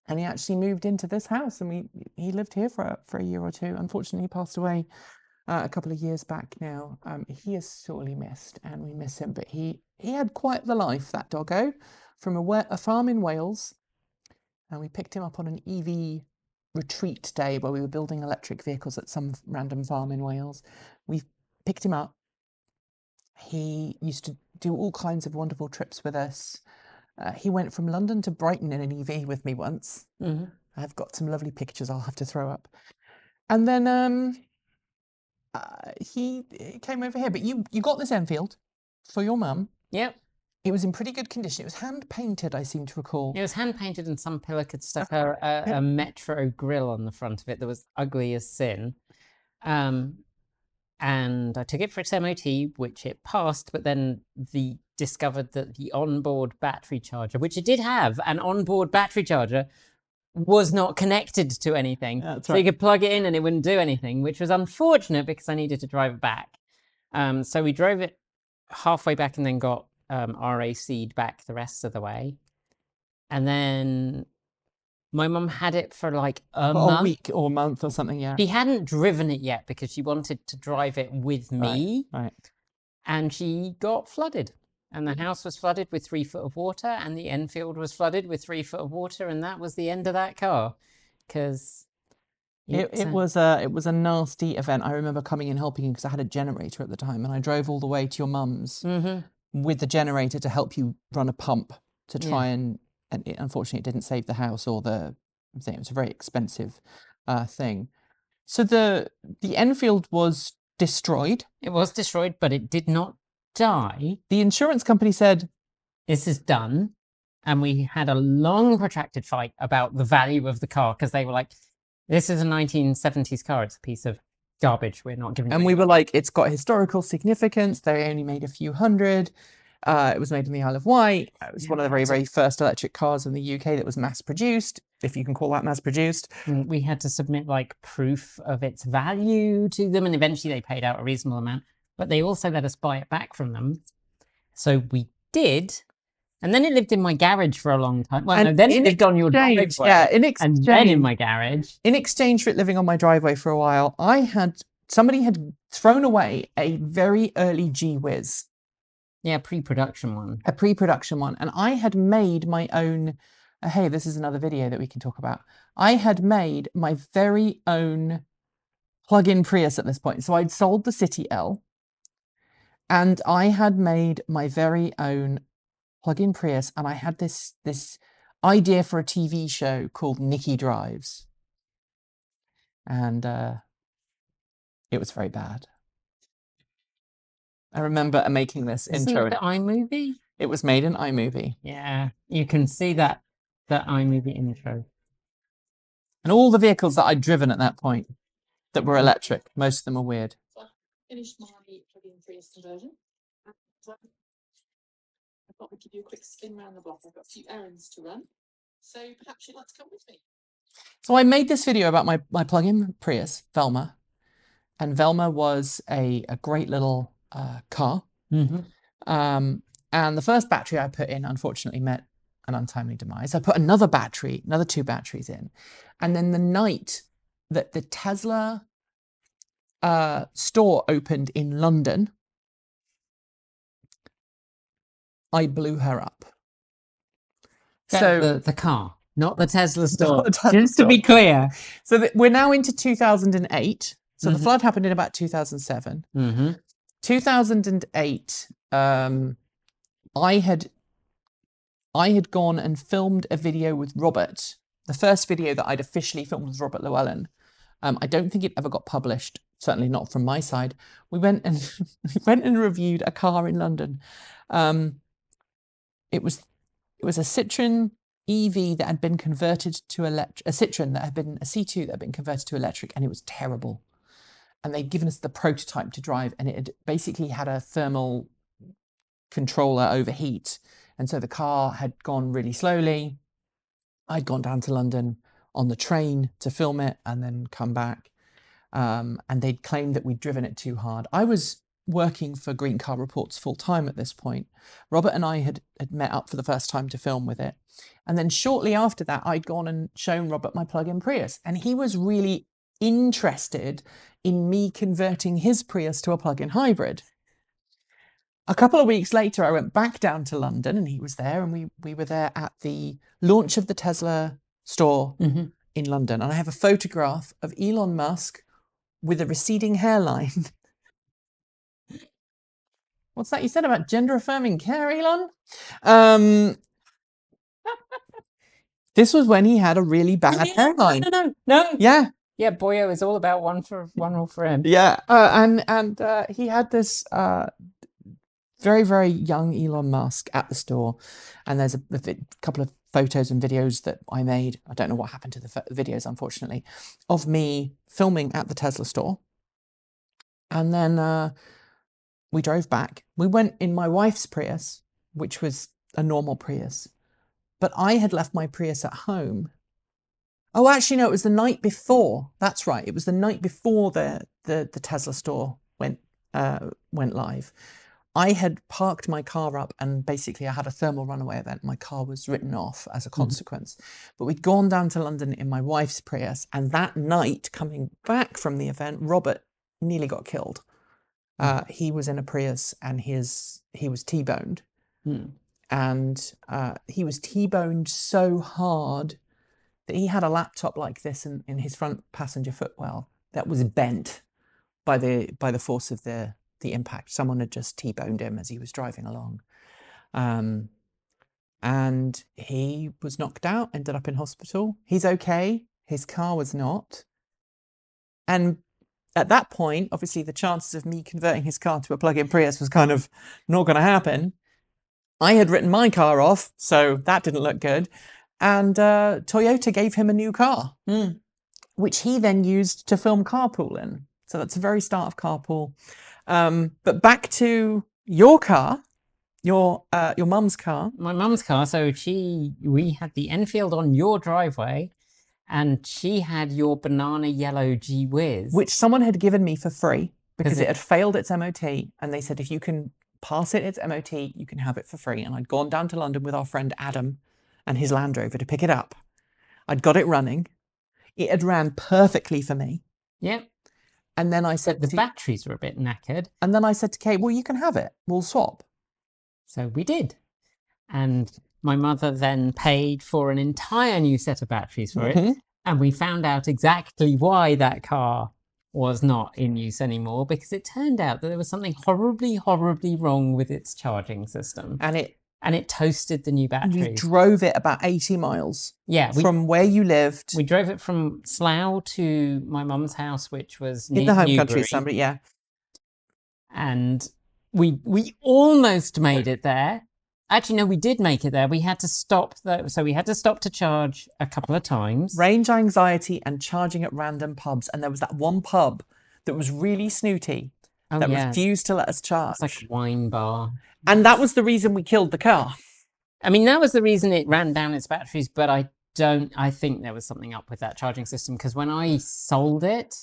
And he actually moved into this house, and he lived here for a year or two. Unfortunately, he passed away a couple of years back now. He is sorely missed, and we miss him. But he had quite the life, that doggo, from a farm in Wales. And we picked him up on an EV retreat day where we were building electric vehicles at some random farm in Wales. We picked him up. He used to do all kinds of wonderful trips with us. He went from London to Brighton in an EV with me once. Mm-hmm. I've got some lovely pictures I'll have to throw up. And then he came over here. But you got this Enfield for your mum. Yep. It was in pretty good condition. It was hand-painted, I seem to recall. It was hand-painted, and some pillar had stuck a Metro grill on the front of it that was ugly as sin. And I took it for its MOT, which it passed, but then discovered that the onboard battery charger, which it did have an onboard battery charger, was not connected to anything. That's so right. you could plug it in and it wouldn't do anything, which was unfortunate because I needed to drive it back. So we drove it halfway back and then got RAC'd back the rest of the way. And then my mum had it for like a month. Week or month or something, yeah. She hadn't driven it yet because she wanted to drive it with me. Right. And she got flooded. And the house was flooded with 3 foot of water, and the Enfield was flooded with 3 foot of water, and that was the end of that car. Because it was a nasty event. I remember coming and helping you because I had a generator at the time, and I drove all the way to your mum's with the generator to help you run a pump to try and unfortunately it didn't save the house or the thing. It was a very expensive thing. So the Enfield was destroyed. It was destroyed, but it did not die. The insurance company said, this is done. And we had a long protracted fight about the value of the car because they were like, this is a 1970s car. It's a piece of garbage. We're not giving it. And we were like, it's got historical significance. They only made a few hundred. It was made in the Isle of Wight. It was one of the very, very first electric cars in the UK that was mass produced, if you can call that mass produced. We had to submit like proof of its value to them, and eventually they paid out a reasonable amount. But they also let us buy it back from them. So we did. And then it lived in my garage for a long time. Well, no, then it lived on your driveway. Yeah, in exchange. And then in my garage. In exchange for it living on my driveway for a while, somebody had thrown away a very early G-Whiz. Yeah, pre-production one. A pre-production one. And I had made my own, hey, this is another video that we can talk about. I had made my very own plug-in Prius at this point. So I'd sold the City L, and I had made my very own plug-in Prius, and I had this idea for a TV show called Nikki Drives. And it was very bad. I remember making this intro. Isn't it the iMovie? It was made in iMovie. Yeah, you can see that iMovie intro. And all the vehicles that I'd driven at that point that were electric, most of them were weird. So I finished my plug-in Prius conversion. And I thought we'd give you a quick spin around the block. I've got a few errands to run. So perhaps you'd like to come with me. So I made this video about my plug-in Prius, Velma. and Velma was a great little car. And the first battery I put in, unfortunately, met an untimely demise. I put another 2 batteries in. And then the night that the Tesla store opened in London, I blew her up. So the car, not the Tesla store. Not the Tesla Just to be store. clear. So we're now into 2008. So the flood happened in about 2007. 2008, I had gone and filmed a video with Robert. The first video that I'd officially filmed with Robert Llewellyn. I don't think it ever got published. Certainly not from my side. We went and reviewed a car in London. It was a Citroen EV that had been converted to a Citroen that had been a C2 that had been converted to electric, and it was terrible. And they'd given us the prototype to drive, and it had basically had a thermal controller overheat. And so the car had gone really slowly. I'd gone down to London on the train to film it and then come back. And they'd claimed that we'd driven it too hard. I was working for Green Car Reports full time at this point. Robert and I had met up for the first time to film with it. And then shortly after that, I'd gone and shown Robert my plug-in Prius. And he was really interested in me converting his Prius to a plug-in hybrid. A couple of weeks later, I went back down to London and he was there, and we were there at the launch of the Tesla store in London. And I have a photograph of Elon Musk with a receding hairline. What's that you said about gender affirming care, Elon? This was when he had a really bad hairline. No. Yeah. Yeah, Boyo is all about one rule for him. Yeah. And he had this very, very young Elon Musk at the store. And there's a couple of photos and videos that I made. I don't know what happened to the videos, unfortunately, of me filming at the Tesla store. And then we drove back. We went in my wife's Prius, which was a normal Prius. But I had left my Prius at home. Oh, actually, no, it was the night before. That's right. It was the night before the Tesla store went live. I had parked my car up, and basically I had a thermal runaway event. My car was written off as a consequence. But we'd gone down to London in my wife's Prius, and that night, coming back from the event, Robert nearly got killed. He was in a Prius, and he was T-boned. And he was T-boned so hard that he had a laptop like this in his front passenger footwell that was bent by the force of the impact. Someone had just T-boned him as he was driving along. And he was knocked out, ended up in hospital. He's okay. His car was not. And at that point, obviously, the chances of me converting his car to a plug-in Prius was kind of not going to happen. I had written my car off, so that didn't look good. And Toyota gave him a new car, which he then used to film Carpool in. So that's the very start of Carpool. But back to your car, your mum's car. My mum's car. So we had the Enfield on your driveway, and she had your banana yellow G-Wiz, which someone had given me for free because it had failed its MOT, and they said if you can pass its MOT, you can have it for free. And I'd gone down to London with our friend Adam and his Land Rover to pick it up. I'd got it running. It had ran perfectly for me. Yep. And then I said... The batteries were a bit knackered. And then I said to Kate, well, you can have it. We'll swap. So we did. And my mother then paid for an entire new set of batteries for it. And we found out exactly why that car was not in use anymore, because it turned out that there was something horribly, horribly wrong with its charging system. And it toasted the new batteries. You drove it about 80 miles from where you lived. We drove it from Slough to my mum's house, which was in the home country, somebody, yeah. And we almost made it there. Actually, no, we did make it there. We had to stop, so we had to stop to charge a couple of times. Range anxiety and charging at random pubs. And there was that one pub that was really snooty that refused to let us charge. It's like a wine bar. And that was the reason we killed the car. I mean, that was the reason it ran down its batteries, but I think there was something up with that charging system, because when I sold it,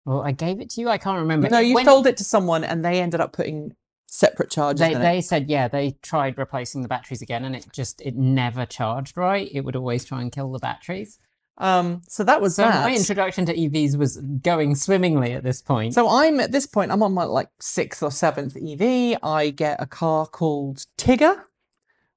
Well, I gave it to you. I can't remember. No, you When- sold it to someone and they ended up putting separate charges in it. They said, yeah, they tried replacing the batteries again, and it never charged right. It would always try and kill the batteries. So that was So that. my introduction to EVs was going swimmingly at this point. So at this point, I'm on my like 6th or 7th EV. I get a car called Tigger,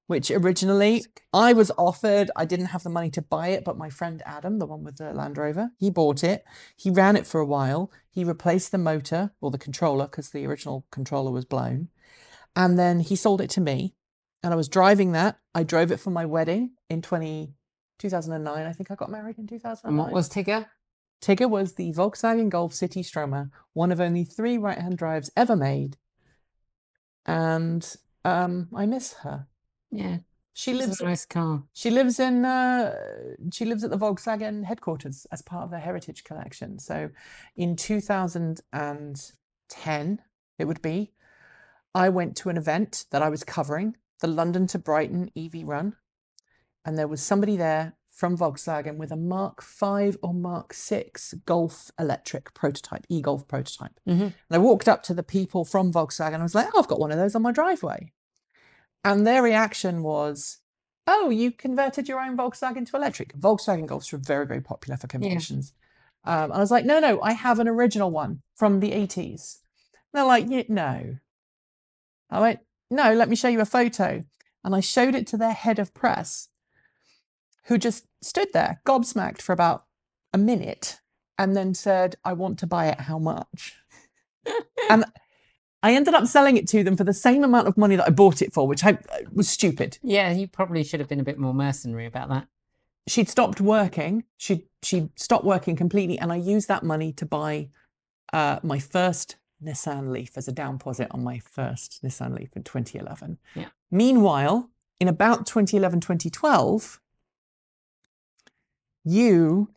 which originally I was offered. I didn't have the money to buy it, but my friend Adam, the one with the Land Rover, he bought it. He ran it for a while. He replaced the motor or the controller because the original controller was blown. And then he sold it to me. And I was driving that. I drove it for my wedding in 2009. I think I got married in 2009. And what was Tigger? Tigger was the Volkswagen Golf City Stromer, one of only 3 right-hand drives ever made. And I miss her. Yeah. She It's lives a nice car. She lives at the Volkswagen headquarters as part of their heritage collection. So in 2010, it would be, I went to an event that I was covering, the London to Brighton EV run. And there was somebody there from Volkswagen with a Mark 5 or Mark 6 Golf electric prototype, e-Golf prototype. And I walked up to the people from Volkswagen. I was like, oh, I've got one of those on my driveway. And their reaction was, oh, you converted your own Volkswagen to electric. Volkswagen Golfs were very, very popular for conversions. And I was like, no, I have an original one from the 80s. And they're like, yeah, no. I went, no, let me show you a photo. And I showed it to their head of press, who just stood there, gobsmacked for about a minute, and then said, I want to buy it, how much? And I ended up selling it to them for the same amount of money that I bought it for, which was stupid. Yeah, you probably should have been a bit more mercenary about that. She'd stopped working. She'd stopped working completely, and I used that money to buy my first Nissan Leaf as a down deposit on my first Nissan Leaf in 2011. Yeah. Meanwhile, in about 2011, 2012, you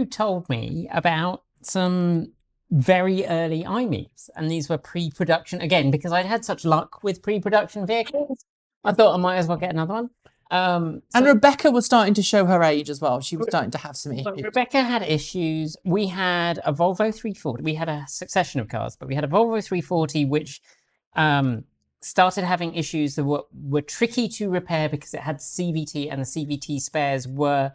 told me about some very early IMieves, and these were pre-production again because I'd had such luck with pre-production vehicles. I thought I might as well get another one. And Rebecca was starting to show her age as well. She was starting to have some issues. Rebecca had issues. We had a Volvo 340. We had a succession of cars, but we had a Volvo 340 which started having issues that were tricky to repair because it had CVT, and the CVT spares were...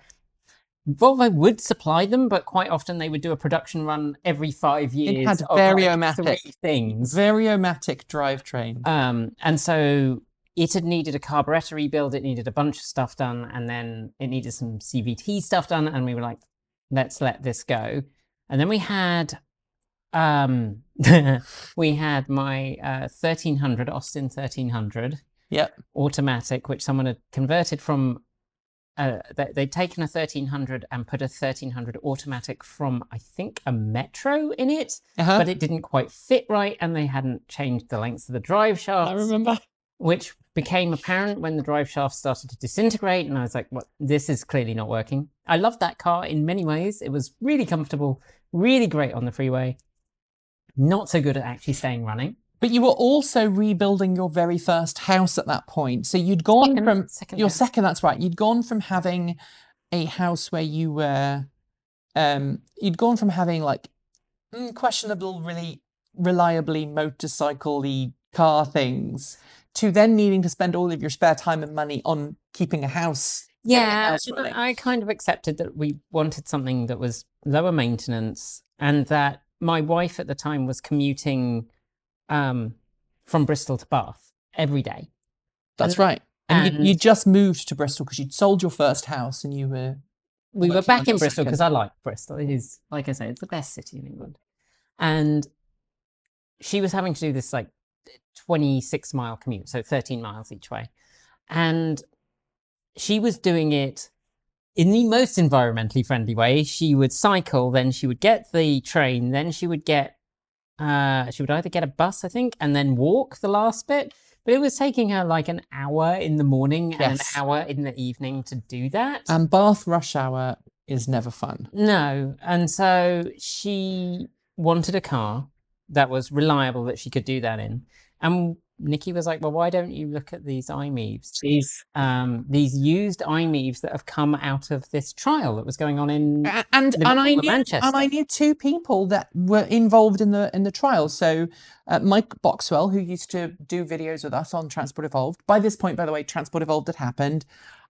Volvo would supply them, but quite often they would do a production run every 5 years. It had of like variomatic 3 things. Variomatic drivetrain. And so it had needed a carburetor rebuild, it needed a bunch of stuff done, and then it needed some CVT stuff done, and we were like, let's let this go. And then we had we had my 1300, Austin 1300. Yep. Automatic, which someone had converted from they'd taken a 1300 and put a 1300 automatic from, I think, a Metro in it, but it didn't quite fit right, and they hadn't changed the length of the drive shaft. I remember. Which became apparent when the drive shaft started to disintegrate, and I was like, "What? This is clearly not working." I loved that car in many ways. It was really comfortable, really great on the freeway. Not so good at actually staying running. But you were also rebuilding your very first house at that point. So you'd gone second, that's right. You'd gone from having a house where you were, you'd gone from having like questionable, really reliably motorcycle-y car things to then needing to spend all of your spare time and money on keeping a house. Yeah, I kind of accepted that we wanted something that was lower maintenance, and that my wife at the time was commuting from Bristol to Bath every day. That's right. And you just moved to Bristol because you'd sold your first house and you were... We were back in Bristol because I like Bristol. It is, like I say, it's the best city in England. And she was having to do this like 26-mile commute, so 13 miles each way. And she was doing it in the most environmentally friendly way. She would cycle, then she would get the train, then she would get she would either get a bus, I think, and then walk the last bit. But it was taking her like an hour in the morning and an hour in the evening to do that. And Bath rush hour is never fun. No. And so she wanted a car that was reliable, that she could do that in. And Nikki was like, well, why don't you look at these IMieves? Jeez. These used IMieves that have come out of this trial that was going on in And Liverpool I and knew Manchester. and I knew two people that were involved in the trial. So Mike Boxwell, who used to do videos with us on Transport Evolved. By this point, by the way, Transport Evolved had happened.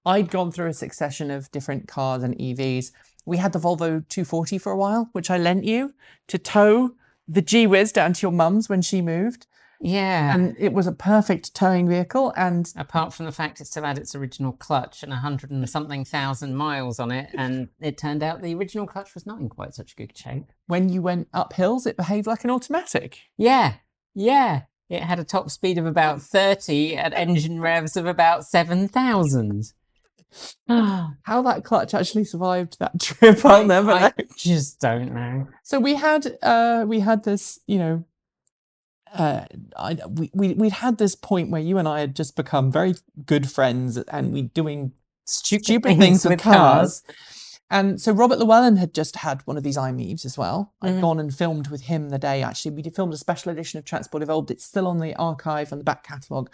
I'd gone through a succession of different cars and EVs. We had the Volvo 240 for a while, which I lent you to tow the G-Wiz down to your mum's when she moved. Yeah. And it was a perfect towing vehicle. And apart from the fact it still had its original clutch and 100 and something thousand miles on it, and it turned out the original clutch was not in quite such good shape. when you went up hills, it behaved like an automatic. Yeah, yeah. It had a top speed of about 30 at engine revs of about 7,000. How that clutch actually survived that trip, I'll never know. I just don't know. So we had this, we'd had this point where you and I had just become very good friends, and we'd doing stupid things with cars. And so Robert Llewellyn had just had one of these IMieves as well. I'd gone and filmed with him the day, actually. We filmed a special edition of Transport Evolved. It's still on the archive, on the back catalogue.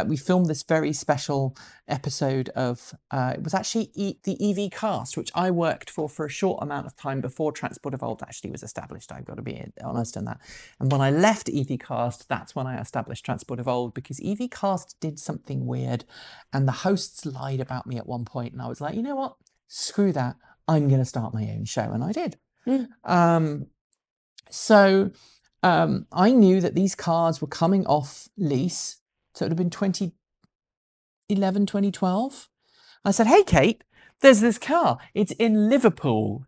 We filmed this very special episode of, it was actually the EV cast, which I worked for a short amount of time before Transport Evolved actually was established. I've got to be honest in that. And when I left EV cast, that's when I established Transport Evolved, because EV cast did something weird. And the hosts lied about me at one point, and I was like, you know what? Screw that. I'm going to start my own show. And I did. So I knew that these cars were coming off lease. So it would have been 2011, 2012. I said, hey, Kate, there's this car. It's in Liverpool.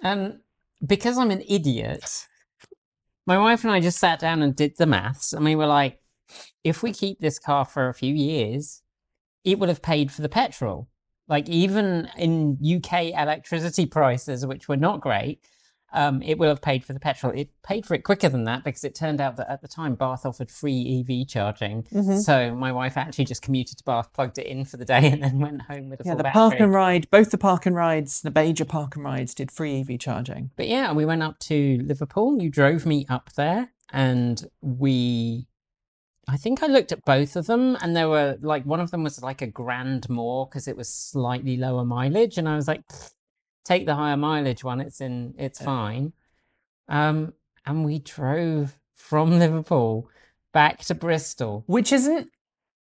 And because I'm an idiot, my wife and I just sat down and did the maths. And we were like, if we keep this car for a few years, it would have paid for the petrol. Like, even in UK electricity prices, which were not great, it will have paid for the petrol. It paid for it quicker than that, because it turned out that at the time Bath offered free EV charging. So my wife actually just commuted to Bath, plugged it in for the day, and then went home with a full battery. Park and Ride, both the Park and Rides, the major Park and Rides did free EV charging. But yeah, we went up to Liverpool. You drove me up there, and I think I looked at both of them, and there were like, one of them was like a grand more because it was slightly lower mileage, and I was like, take the higher mileage one. It's fine. And we drove from Liverpool back to Bristol, which isn't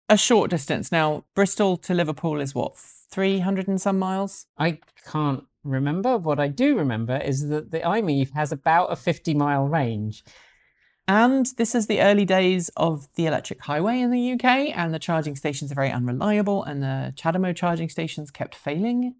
a short distance. Now, Bristol to Liverpool is what, 300 and some miles? I can't remember. What I do remember is that the IMiev has about a 50-mile range. And this is the early days of the electric highway in the UK, and the charging stations are very unreliable, and the CHAdeMO charging stations kept failing.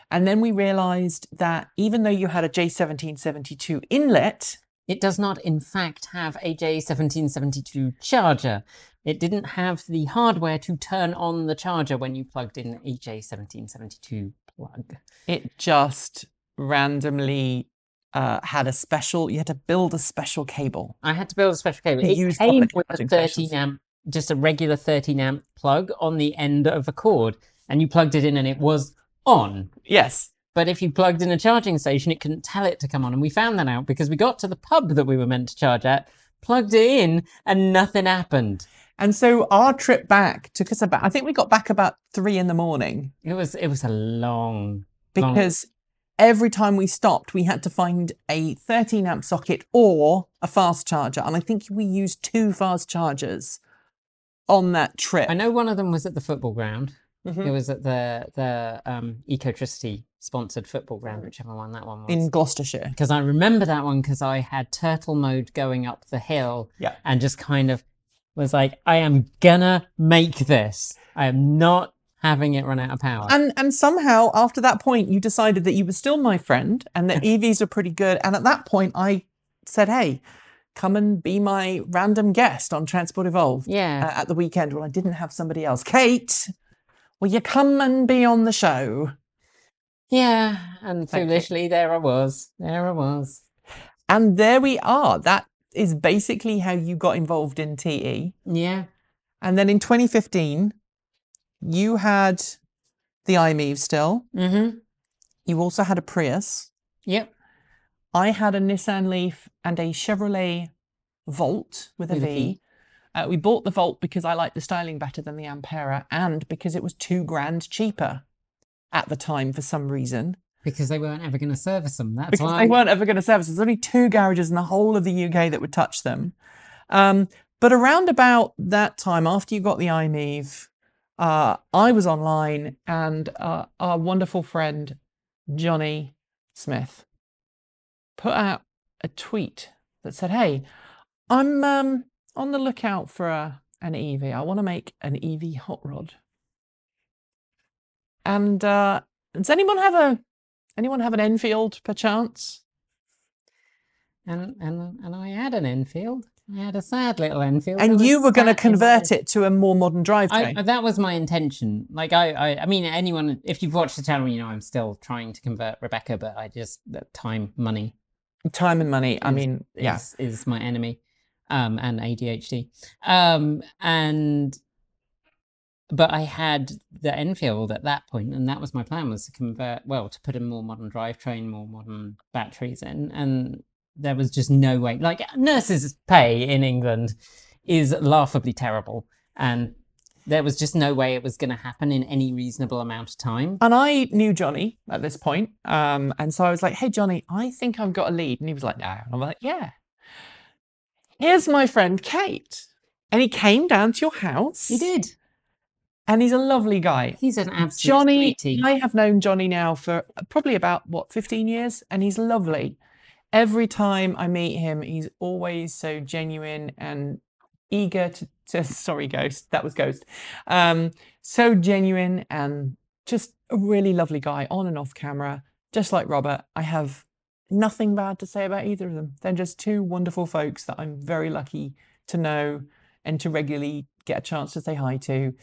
And then we realised that even though you had a J1772 inlet, it does not in fact have a J1772 charger. It didn't have the hardware to turn on the charger when you plugged in a J1772 plug. It just randomly had a special, you had to build a special cable. I had to build a special cable. It came with a 13 amp, just a regular 13 amp plug on the end of a cord, and you plugged it in and it was on. Yes. But if you plugged in a charging station, it couldn't tell it to come on. And we found that out because we got to the pub that we were meant to charge at, plugged it in, and nothing happened. And so our trip back took us about, I think we got back about 3 a.m. It was a long... Because every time we stopped, we had to find a 13 amp socket or a fast charger. And I think we used 2 fast chargers on that trip. I know one of them was at the football ground. It was at the Ecotricity sponsored football ground, whichever one that one was. In Gloucestershire. Because I remember that one because I had turtle mode going up the hill and just kind of was like, I am gonna make this. I am not having it run out of power. And somehow after that point, you decided that you were still my friend and that EVs are pretty good. And at that point I said, hey, come and be my random guest on Transport Evolved at the weekend when I didn't have somebody else. Kate, will you come and be on the show? Yeah, and foolishly, there I was. And there we are. That is basically how you got involved in TE. Yeah. And then in 2015, you had the IMiev still. You also had a Prius. Yep. I had a Nissan Leaf and a Chevrolet Volt with a V. We bought the Volt because I liked the styling better than the Ampera, and because it was $2,000 cheaper at the time for some reason. Because they weren't ever going to service them. That's Because why. they weren't ever going to service. There's only 2 garages in the whole of the UK that would touch them. But around about that time, after you got the IMiev, I was online, and our wonderful friend Johnny Smith put out a tweet that said, "Hey, I'm on the lookout for an EV. I want to make an EV hot rod. And does anyone have an Enfield perchance?" And I had an Enfield. I had a sad little Enfield. And you were going to sat in convert my- it to a more modern drivetrain. That was my intention. Like I mean, anyone, if you've watched the channel, you know I'm still trying to convert Rebecca, but time, money. Time and money. I mean, yeah, is my enemy, and ADHD. But I had the Enfield at that point, and that was my plan, was to to put a more modern drivetrain, more modern batteries in, and there was just no way. Like, nurses' pay in England is laughably terrible, and there was just no way it was going to happen in any reasonable amount of time. And I knew Johnny at this point, and so I was like, "Hey, Johnny, I think I've got a lead." And he was like, "No." And I'm like, "Yeah. Here's my friend Kate." And he came down to your house. He did. And he's a lovely guy. He's an absolute Johnny, sweetie. I have known Johnny now for probably about, 15 years, and he's lovely. Every time I meet him, he's always so genuine and eager to sorry, Ghost, that was Ghost. So genuine and just a really lovely guy on and off camera, just like Robert. I have nothing bad to say about either of them. They're just 2 wonderful folks that I'm very lucky to know and to regularly get a chance to say hi to.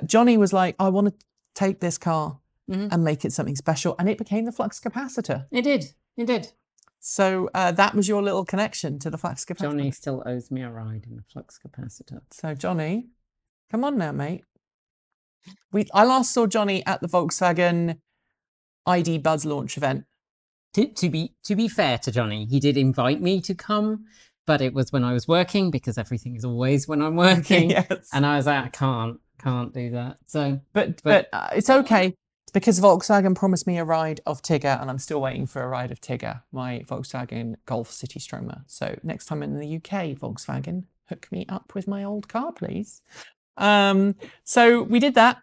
Johnny was like, "I want to take this car and make it something special," and it became the Flux Capacitor. It did. So that was your little connection to the Flux Capacitor. Johnny still owes me a ride in the Flux Capacitor. So Johnny, come on now, mate. I last saw Johnny at the Volkswagen ID Buzz launch event. To be fair to Johnny, he did invite me to come, but it was when I was working, because everything is always when I'm working. Yes. And I was like, I can't do that. So, But it's okay, because Volkswagen promised me a ride of Tigger, and I'm still waiting for a ride of Tigger, my Volkswagen Golf City Stromer. So next time in the UK, Volkswagen, hook me up with my old car, please. So we did that.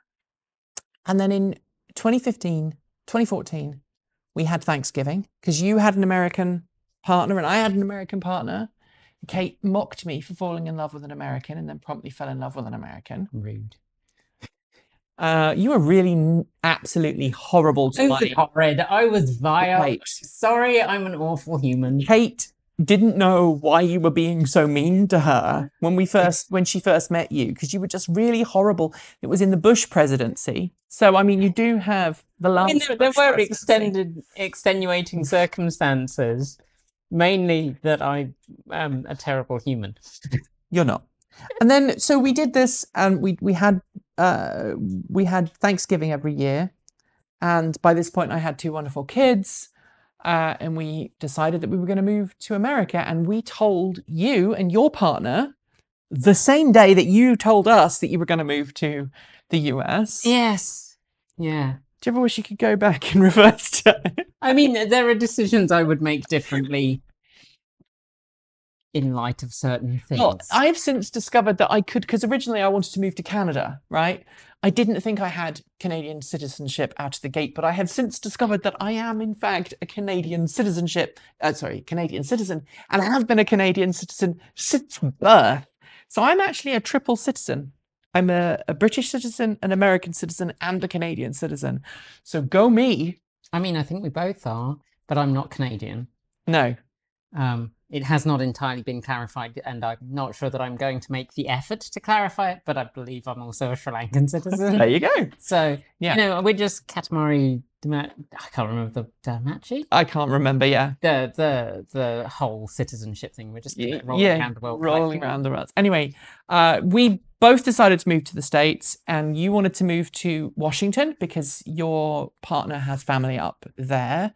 And then in 2014, we had Thanksgiving, because you had an American partner and I had an American partner. Kate mocked me for falling in love with an American and then promptly fell in love with an American. rude. You were really absolutely horrible to I was horrid. I was vile. Kate. Sorry, I'm an awful human. Kate didn't know why you were being so mean to her when she first met you, because you were just really horrible. It was in the Bush presidency. So, I mean, you do have the last. I mean, there were extenuating circumstances, mainly that I am a terrible human. You're not. And then, so we did this, and we had Thanksgiving every year. And by this point, I had 2 wonderful kids. And we decided that we were going to move to America. And we told you and your partner the same day that you told us that you were going to move to the US. Yes. Yeah. Do you ever wish you could go back and reverse time? I mean, there are decisions I would make differently in light of certain things. Well, I've since discovered that I could, because originally I wanted to move to Canada, right? I didn't think I had Canadian citizenship out of the gate, but I have since discovered that I am, in fact, a Canadian citizen, and I have been a Canadian citizen since birth. So I'm actually a triple citizen. I'm a British citizen, an American citizen, and a Canadian citizen. So go me. I mean, I think we both are, but I'm not Canadian. No. It has not entirely been clarified, and I'm not sure that I'm going to make the effort to clarify it, but I believe I'm also a Sri Lankan citizen. There you go. So, Yeah. you know, we're just Katamari, I can't remember the Damachi? I can't remember, yeah. The whole citizenship thing. We're just rolling around the world. rolling around the world. Anyway, we both decided to move to the States, and you wanted to move to Washington because your partner has family up there.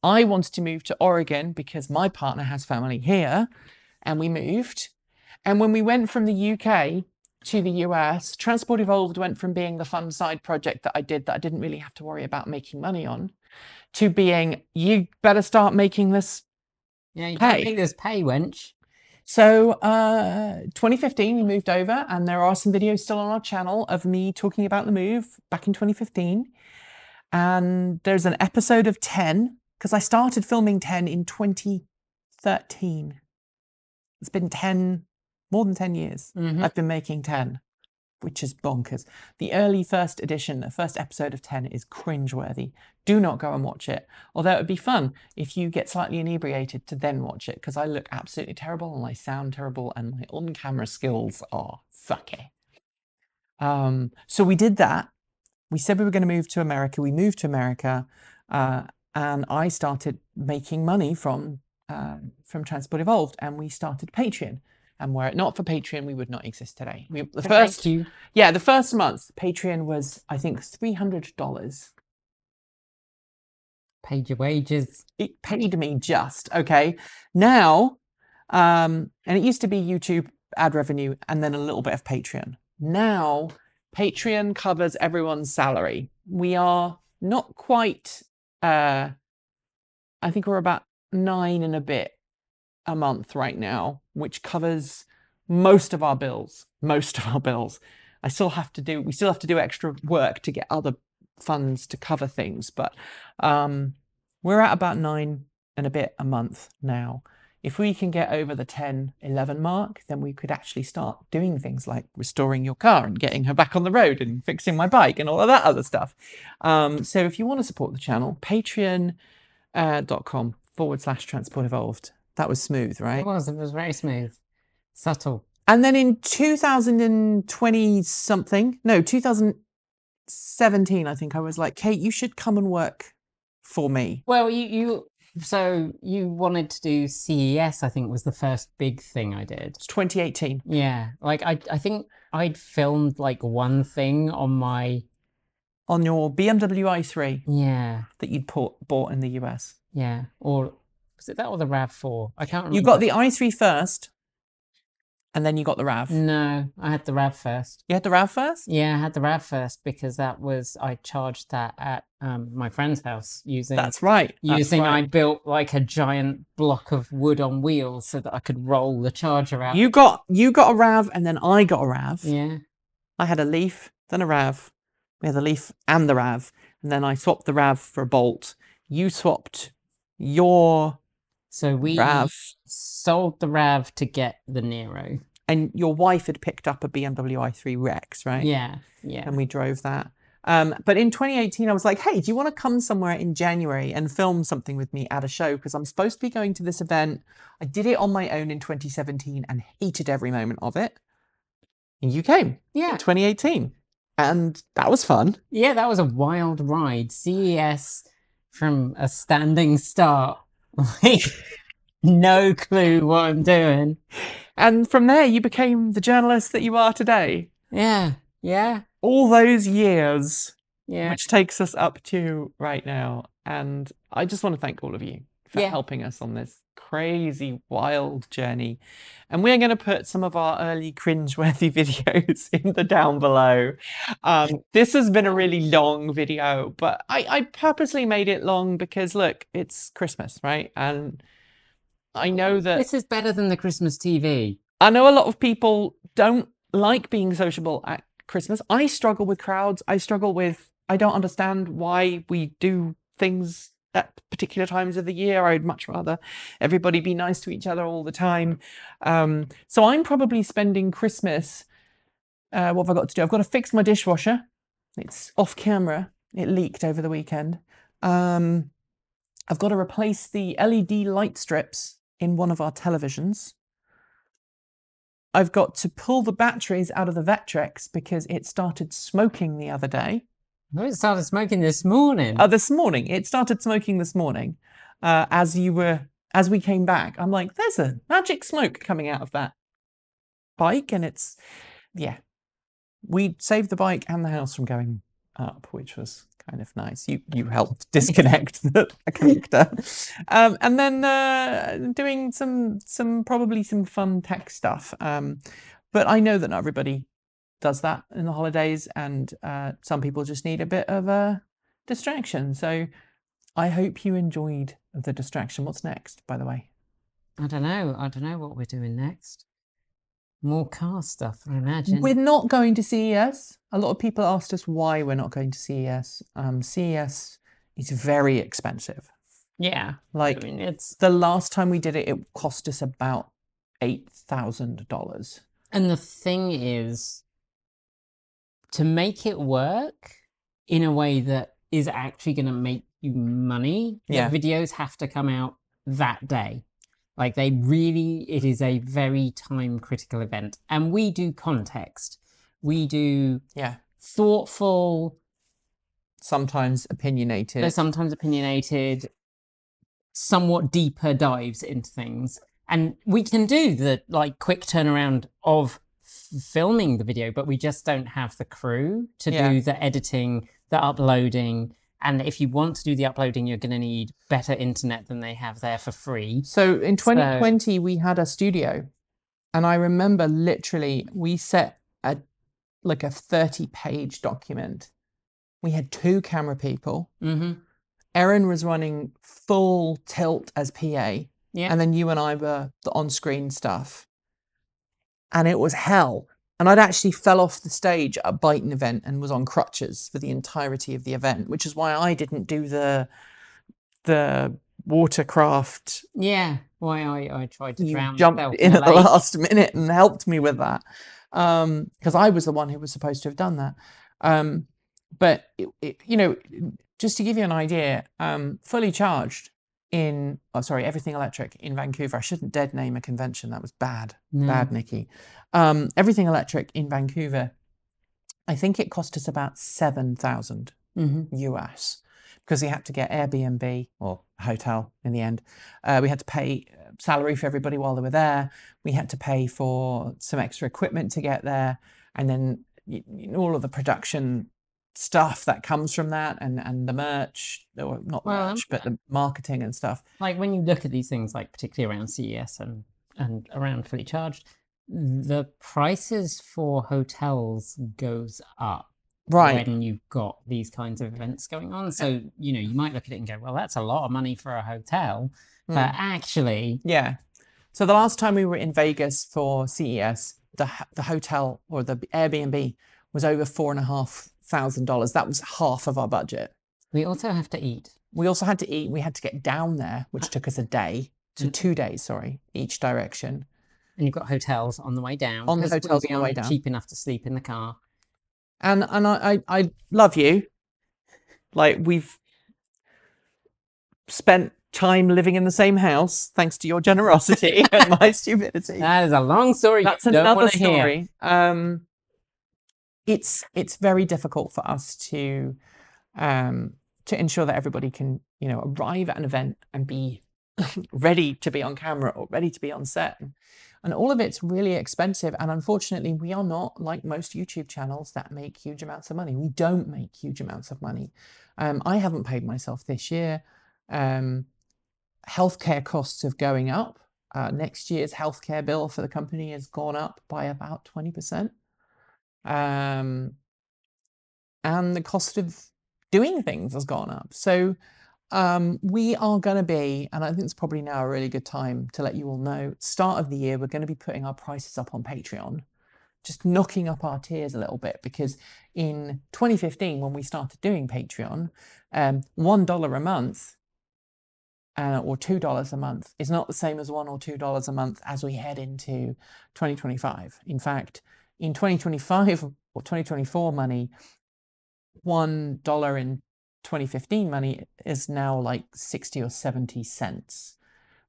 I wanted to move to Oregon because my partner has family here, and we moved. And when we went from the UK to the US, Transport Evolved went from being the fun side project that I did that I didn't really have to worry about making money on, to being, you better start making this Yeah, you pay. don't make this pay, wench. So 2015, we moved over, and there are some videos still on our channel of me talking about the move back in 2015. And there's an episode of 10, because I started filming 10 in 2013. It's been more than 10 years. I've been making 10, which is bonkers. The early first episode of 10 is cringeworthy. Do not go and watch it. Although it would be fun if you get slightly inebriated to then watch it, because I look absolutely terrible and I sound terrible and my on-camera skills are sucky. So we did that. We said we were going to move to America. We moved to America, and I started making money from Transport Evolved, and we started Patreon. And were it not for Patreon, we would not exist today. The first month, Patreon was, I think, $300. Paid your wages. It paid me just, okay? Now, and it used to be YouTube ad revenue and then a little bit of Patreon. Now, Patreon covers everyone's salary. We are not quite, I think we're about 9 and a bit a month right now, which covers most of our bills. We still have to do extra work to get other funds to cover things, but we're at about 9 and a bit a month now. If we can get over the 10, 11 mark, then we could actually start doing things like restoring your car and getting her back on the road and fixing my bike and all of that other stuff. So if you want to support the channel, patreon.com/Transport Evolved. That was smooth, right? It was very smooth. Subtle. And then in 2017, I think I was like, Kate, you should come and work for me. Well, so you wanted to do CES, I think was the first big thing I did. It's 2018. Yeah, like I think I'd filmed like one thing on your BMW i3. Yeah. That you'd bought in the US. Yeah, or was it that or the RAV4? I can't remember. You got the i3 first, and then you got the RAV. No, I had the RAV first. You had the RAV first? Yeah, I had the RAV first because I charged that at my friend's house using. That's right. I built like a giant block of wood on wheels so that I could roll the charger out. You got a RAV, and then I got a RAV. Yeah. I had a Leaf, then a RAV. We had the Leaf and the RAV, and then I swapped the RAV for a Bolt. You swapped your So we RAV. sold the RAV to get the Nero. And your wife had picked up a BMW i3 Rex, right? Yeah, yeah. And we drove that. But in 2018, I was like, hey, do you want to come somewhere in January and film something with me at a show? Because I'm supposed to be going to this event. I did it on my own in 2017 and hated every moment of it. And you came in 2018. And that was fun. Yeah, that was a wild ride. CES from a standing start. Like, no clue what I'm doing. And from there, you became the journalist that you are today. Yeah, yeah. All those years, Yeah. which takes us up to right now. And I just want to thank all of you for helping us on this crazy, wild journey. And we're going to put some of our early cringeworthy videos in the down below. This has been a really long video, but I purposely made it long because, look, it's Christmas, right? And I know that... This is better than the Christmas TV. I know a lot of people don't like being sociable at Christmas. I struggle with crowds. I don't understand why we do things at particular times of the year. I'd much rather everybody be nice to each other all the time. So I'm probably spending Christmas... what have I got to do? I've got to fix my dishwasher. It's off camera. It leaked over the weekend. I've got to replace the LED light strips in one of our televisions. I've got to pull the batteries out of the Vectrex because it started smoking the other day. No, it started smoking this morning. This morning. It started smoking this morning. As we came back, I'm like, there's a magic smoke coming out of that bike, and it's, yeah. We saved the bike and the house from going up, which was kind of nice. You helped disconnect the connector, and then doing probably some fun tech stuff. But I know that not everybody does that in the holidays, and some people just need a bit of a distraction. So I hope you enjoyed the distraction. What's next, by the way? I don't know. I don't know what we're doing next. More car stuff, I imagine. We're not going to CES. A lot of people asked us why we're not going to CES. CES is very expensive. Yeah. Like, I mean, it's... the last time we did it, it cost us about $8,000. And the thing is, to make it work in a way that is actually going to make you money, Yeah. the videos have to come out that day. Like, it is a very time critical event. And we do context. We do thoughtful, sometimes opinionated, somewhat deeper dives into things. And we can do the like quick turnaround of filming the video, but we just don't have the crew to do the editing, the uploading. And if you want to do the uploading, you're going to need better internet than they have there for free. So in 2020, we had a studio. And I remember literally we set a 30-page document. We had 2 camera people. Mm-hmm. Erin was running full tilt as PA. Yeah. And then you and I were the on-screen stuff. And it was hell. And I'd actually fell off the stage at a Byton event and was on crutches for the entirety of the event, which is why I didn't do the watercraft. Yeah, why I tried to drown jumped myself in at the lake. last minute and helped me with that. Because I was the one who was supposed to have done that. But, just to give you an idea, fully charged in, Everything Electric in Vancouver. I shouldn't dead name a convention. That was bad. No. Bad, Nikki. Everything Electric in Vancouver, I think it cost us about $7,000 US, because we had to get Airbnb or hotel in the end. We had to pay salary for everybody while they were there. We had to pay for some extra equipment to get there. And then all of the production stuff that comes from that, and the merch, or not merch, but the marketing and stuff. Like, when you look at these things, like particularly around CES and around Fully Charged, the prices for hotels goes up when you've got these kinds of events going on. So, you might look at it and go, well, that's a lot of money for a hotel. But actually... Yeah. So the last time we were in Vegas for CES, the hotel or the Airbnb was over $4,500. That was half of our budget. We also have to eat. We also had to eat. We had to get down there, which took us 2 days, each direction. And you've got hotels on the way down. On the hotels on the way down. Cheap enough to sleep in the car. And I love you. Like, we've spent time living in the same house thanks to your generosity and my stupidity. That is a long story. That's another story. It's very difficult for us to ensure that everybody can, arrive at an event and be ready to be on camera or ready to be on set. And all of it's really expensive. And unfortunately, we are not like most YouTube channels that make huge amounts of money. We don't make huge amounts of money. I haven't paid myself this year. Healthcare costs are going up. Next year's healthcare bill for the company has gone up by about 20%. And the cost of doing things has gone up. So we are going to be, and I think it's probably now a really good time to let you all know, start of the year, we're going to be putting our prices up on Patreon, just knocking up our tiers a little bit, because in 2015, when we started doing Patreon, $1 a month or $2 a month is not the same as $1 or $2 a month as we head into 2025. In fact, in 2025 or 2024 money, $1 in 2015 money is now like 60 or 70 cents.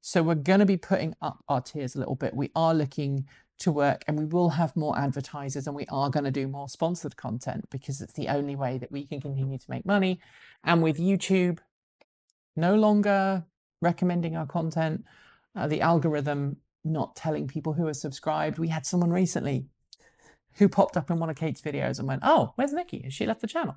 So we're going to be putting up our tiers a little bit. We are looking to work, and we will have more advertisers, and we are going to do more sponsored content, because it's the only way that we can continue to make money. And with YouTube no longer recommending our content, the algorithm not telling people who are subscribed. We had someone recently who popped up in one of Kate's videos and went, "Oh, where's Nikki? Has she left the channel?"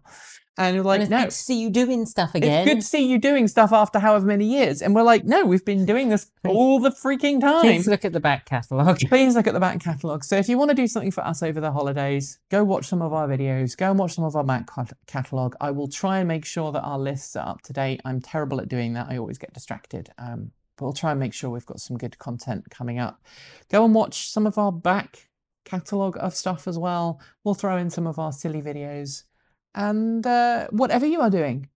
And you're like, And it's "No, good to see you doing stuff again. it's good to see you doing stuff after however many years." And we're like, "No, we've been doing this all the freaking time." Please look at the back catalogue. Please look at the back catalogue. So if you want to do something for us over the holidays, go watch some of our videos, go and watch some of our back catalogue. I will try and make sure that our lists are up to date. I'm terrible at doing that. I always get distracted. But we'll try and make sure we've got some good content coming up. Go and watch some of our back catalogue of stuff as well. We'll throw in some of our silly videos. And whatever you are doing,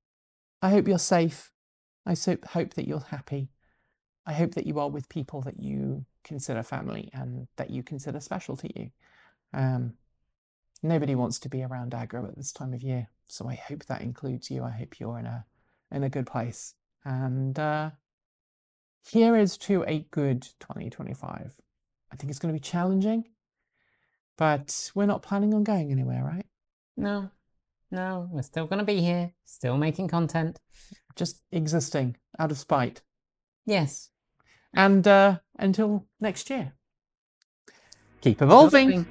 I hope you're safe. I hope that you're happy. I hope that you are with people that you consider family and that you consider special to you. Nobody wants to be around aggro at this time of year, so I hope that includes you. I hope you're in a good place. And here is to a good 2025. I think it's going to be challenging, but we're not planning on going anywhere, right? No, we're still going to be here, still making content. Just existing out of spite. Yes. And until next year, keep evolving.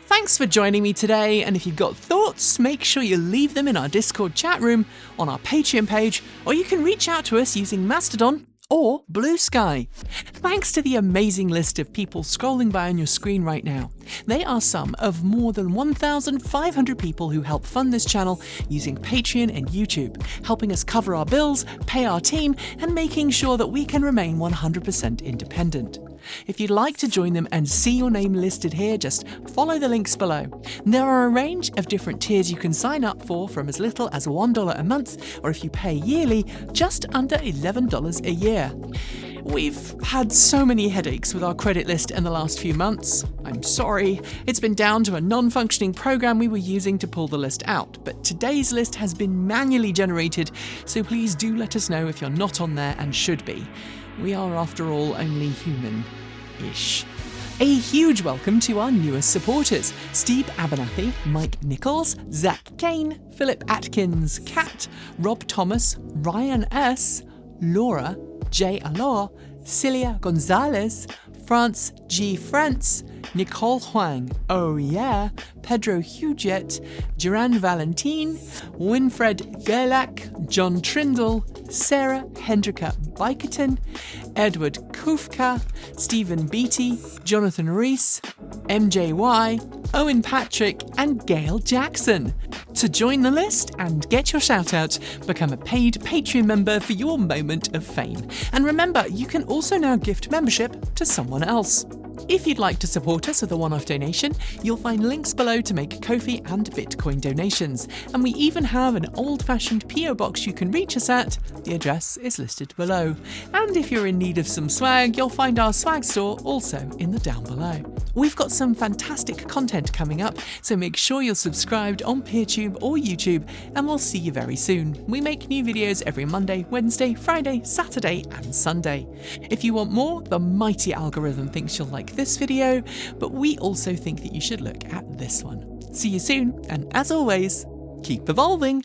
Thanks for joining me today, and if you've got thoughts, make sure you leave them in our Discord chat room, on our Patreon page, or you can reach out to us using Mastodon or Blue Sky. Thanks to the amazing list of people scrolling by on your screen right now. They are some of more than 1,500 people who help fund this channel using Patreon and YouTube, helping us cover our bills, pay our team, and making sure that we can remain 100% independent. If you'd like to join them and see your name listed here, just follow the links below. There are a range of different tiers you can sign up for, from as little as $1 a month, or if you pay yearly, just under $11 a year. We've had so many headaches with our credit list in the last few months. I'm sorry. It's been down to a non-functioning program we were using to pull the list out, but today's list has been manually generated, so please do let us know if you're not on there and should be. We are, after all, only human-ish. A huge welcome to our newest supporters: Steve Abernathy, Mike Nichols, Zach Kane, Philip Atkins, Kat, Rob Thomas, Ryan S., Laura, Jay Alor, Celia Gonzalez, France G. France, Nicole Huang, oh yeah, Pedro Huget, Duran Valentine, Winfred Gerlach, John Trindle, Sarah Hendrika Biketon, Edward Kufka, Stephen Beatty, Jonathan Rees, MJY, Owen Patrick, and Gail Jackson. To join the list and get your shout out, become a paid Patreon member for your moment of fame. And remember, you can also now gift membership to someone else. If you'd like to support us with a one-off donation, you'll find links below to make Ko-fi and Bitcoin donations. And we even have an old-fashioned PO box you can reach us at. The address is listed below. And if you're in need of some swag, you'll find our swag store also in the down below. We've got some fantastic content coming up, so make sure you're subscribed on PeerTube or YouTube, and we'll see you very soon. We make new videos every Monday, Wednesday, Friday, Saturday, and Sunday. If you want more, the mighty algorithm thinks you'll like this video, but we also think that you should look at this one. See you soon, and as always, keep evolving!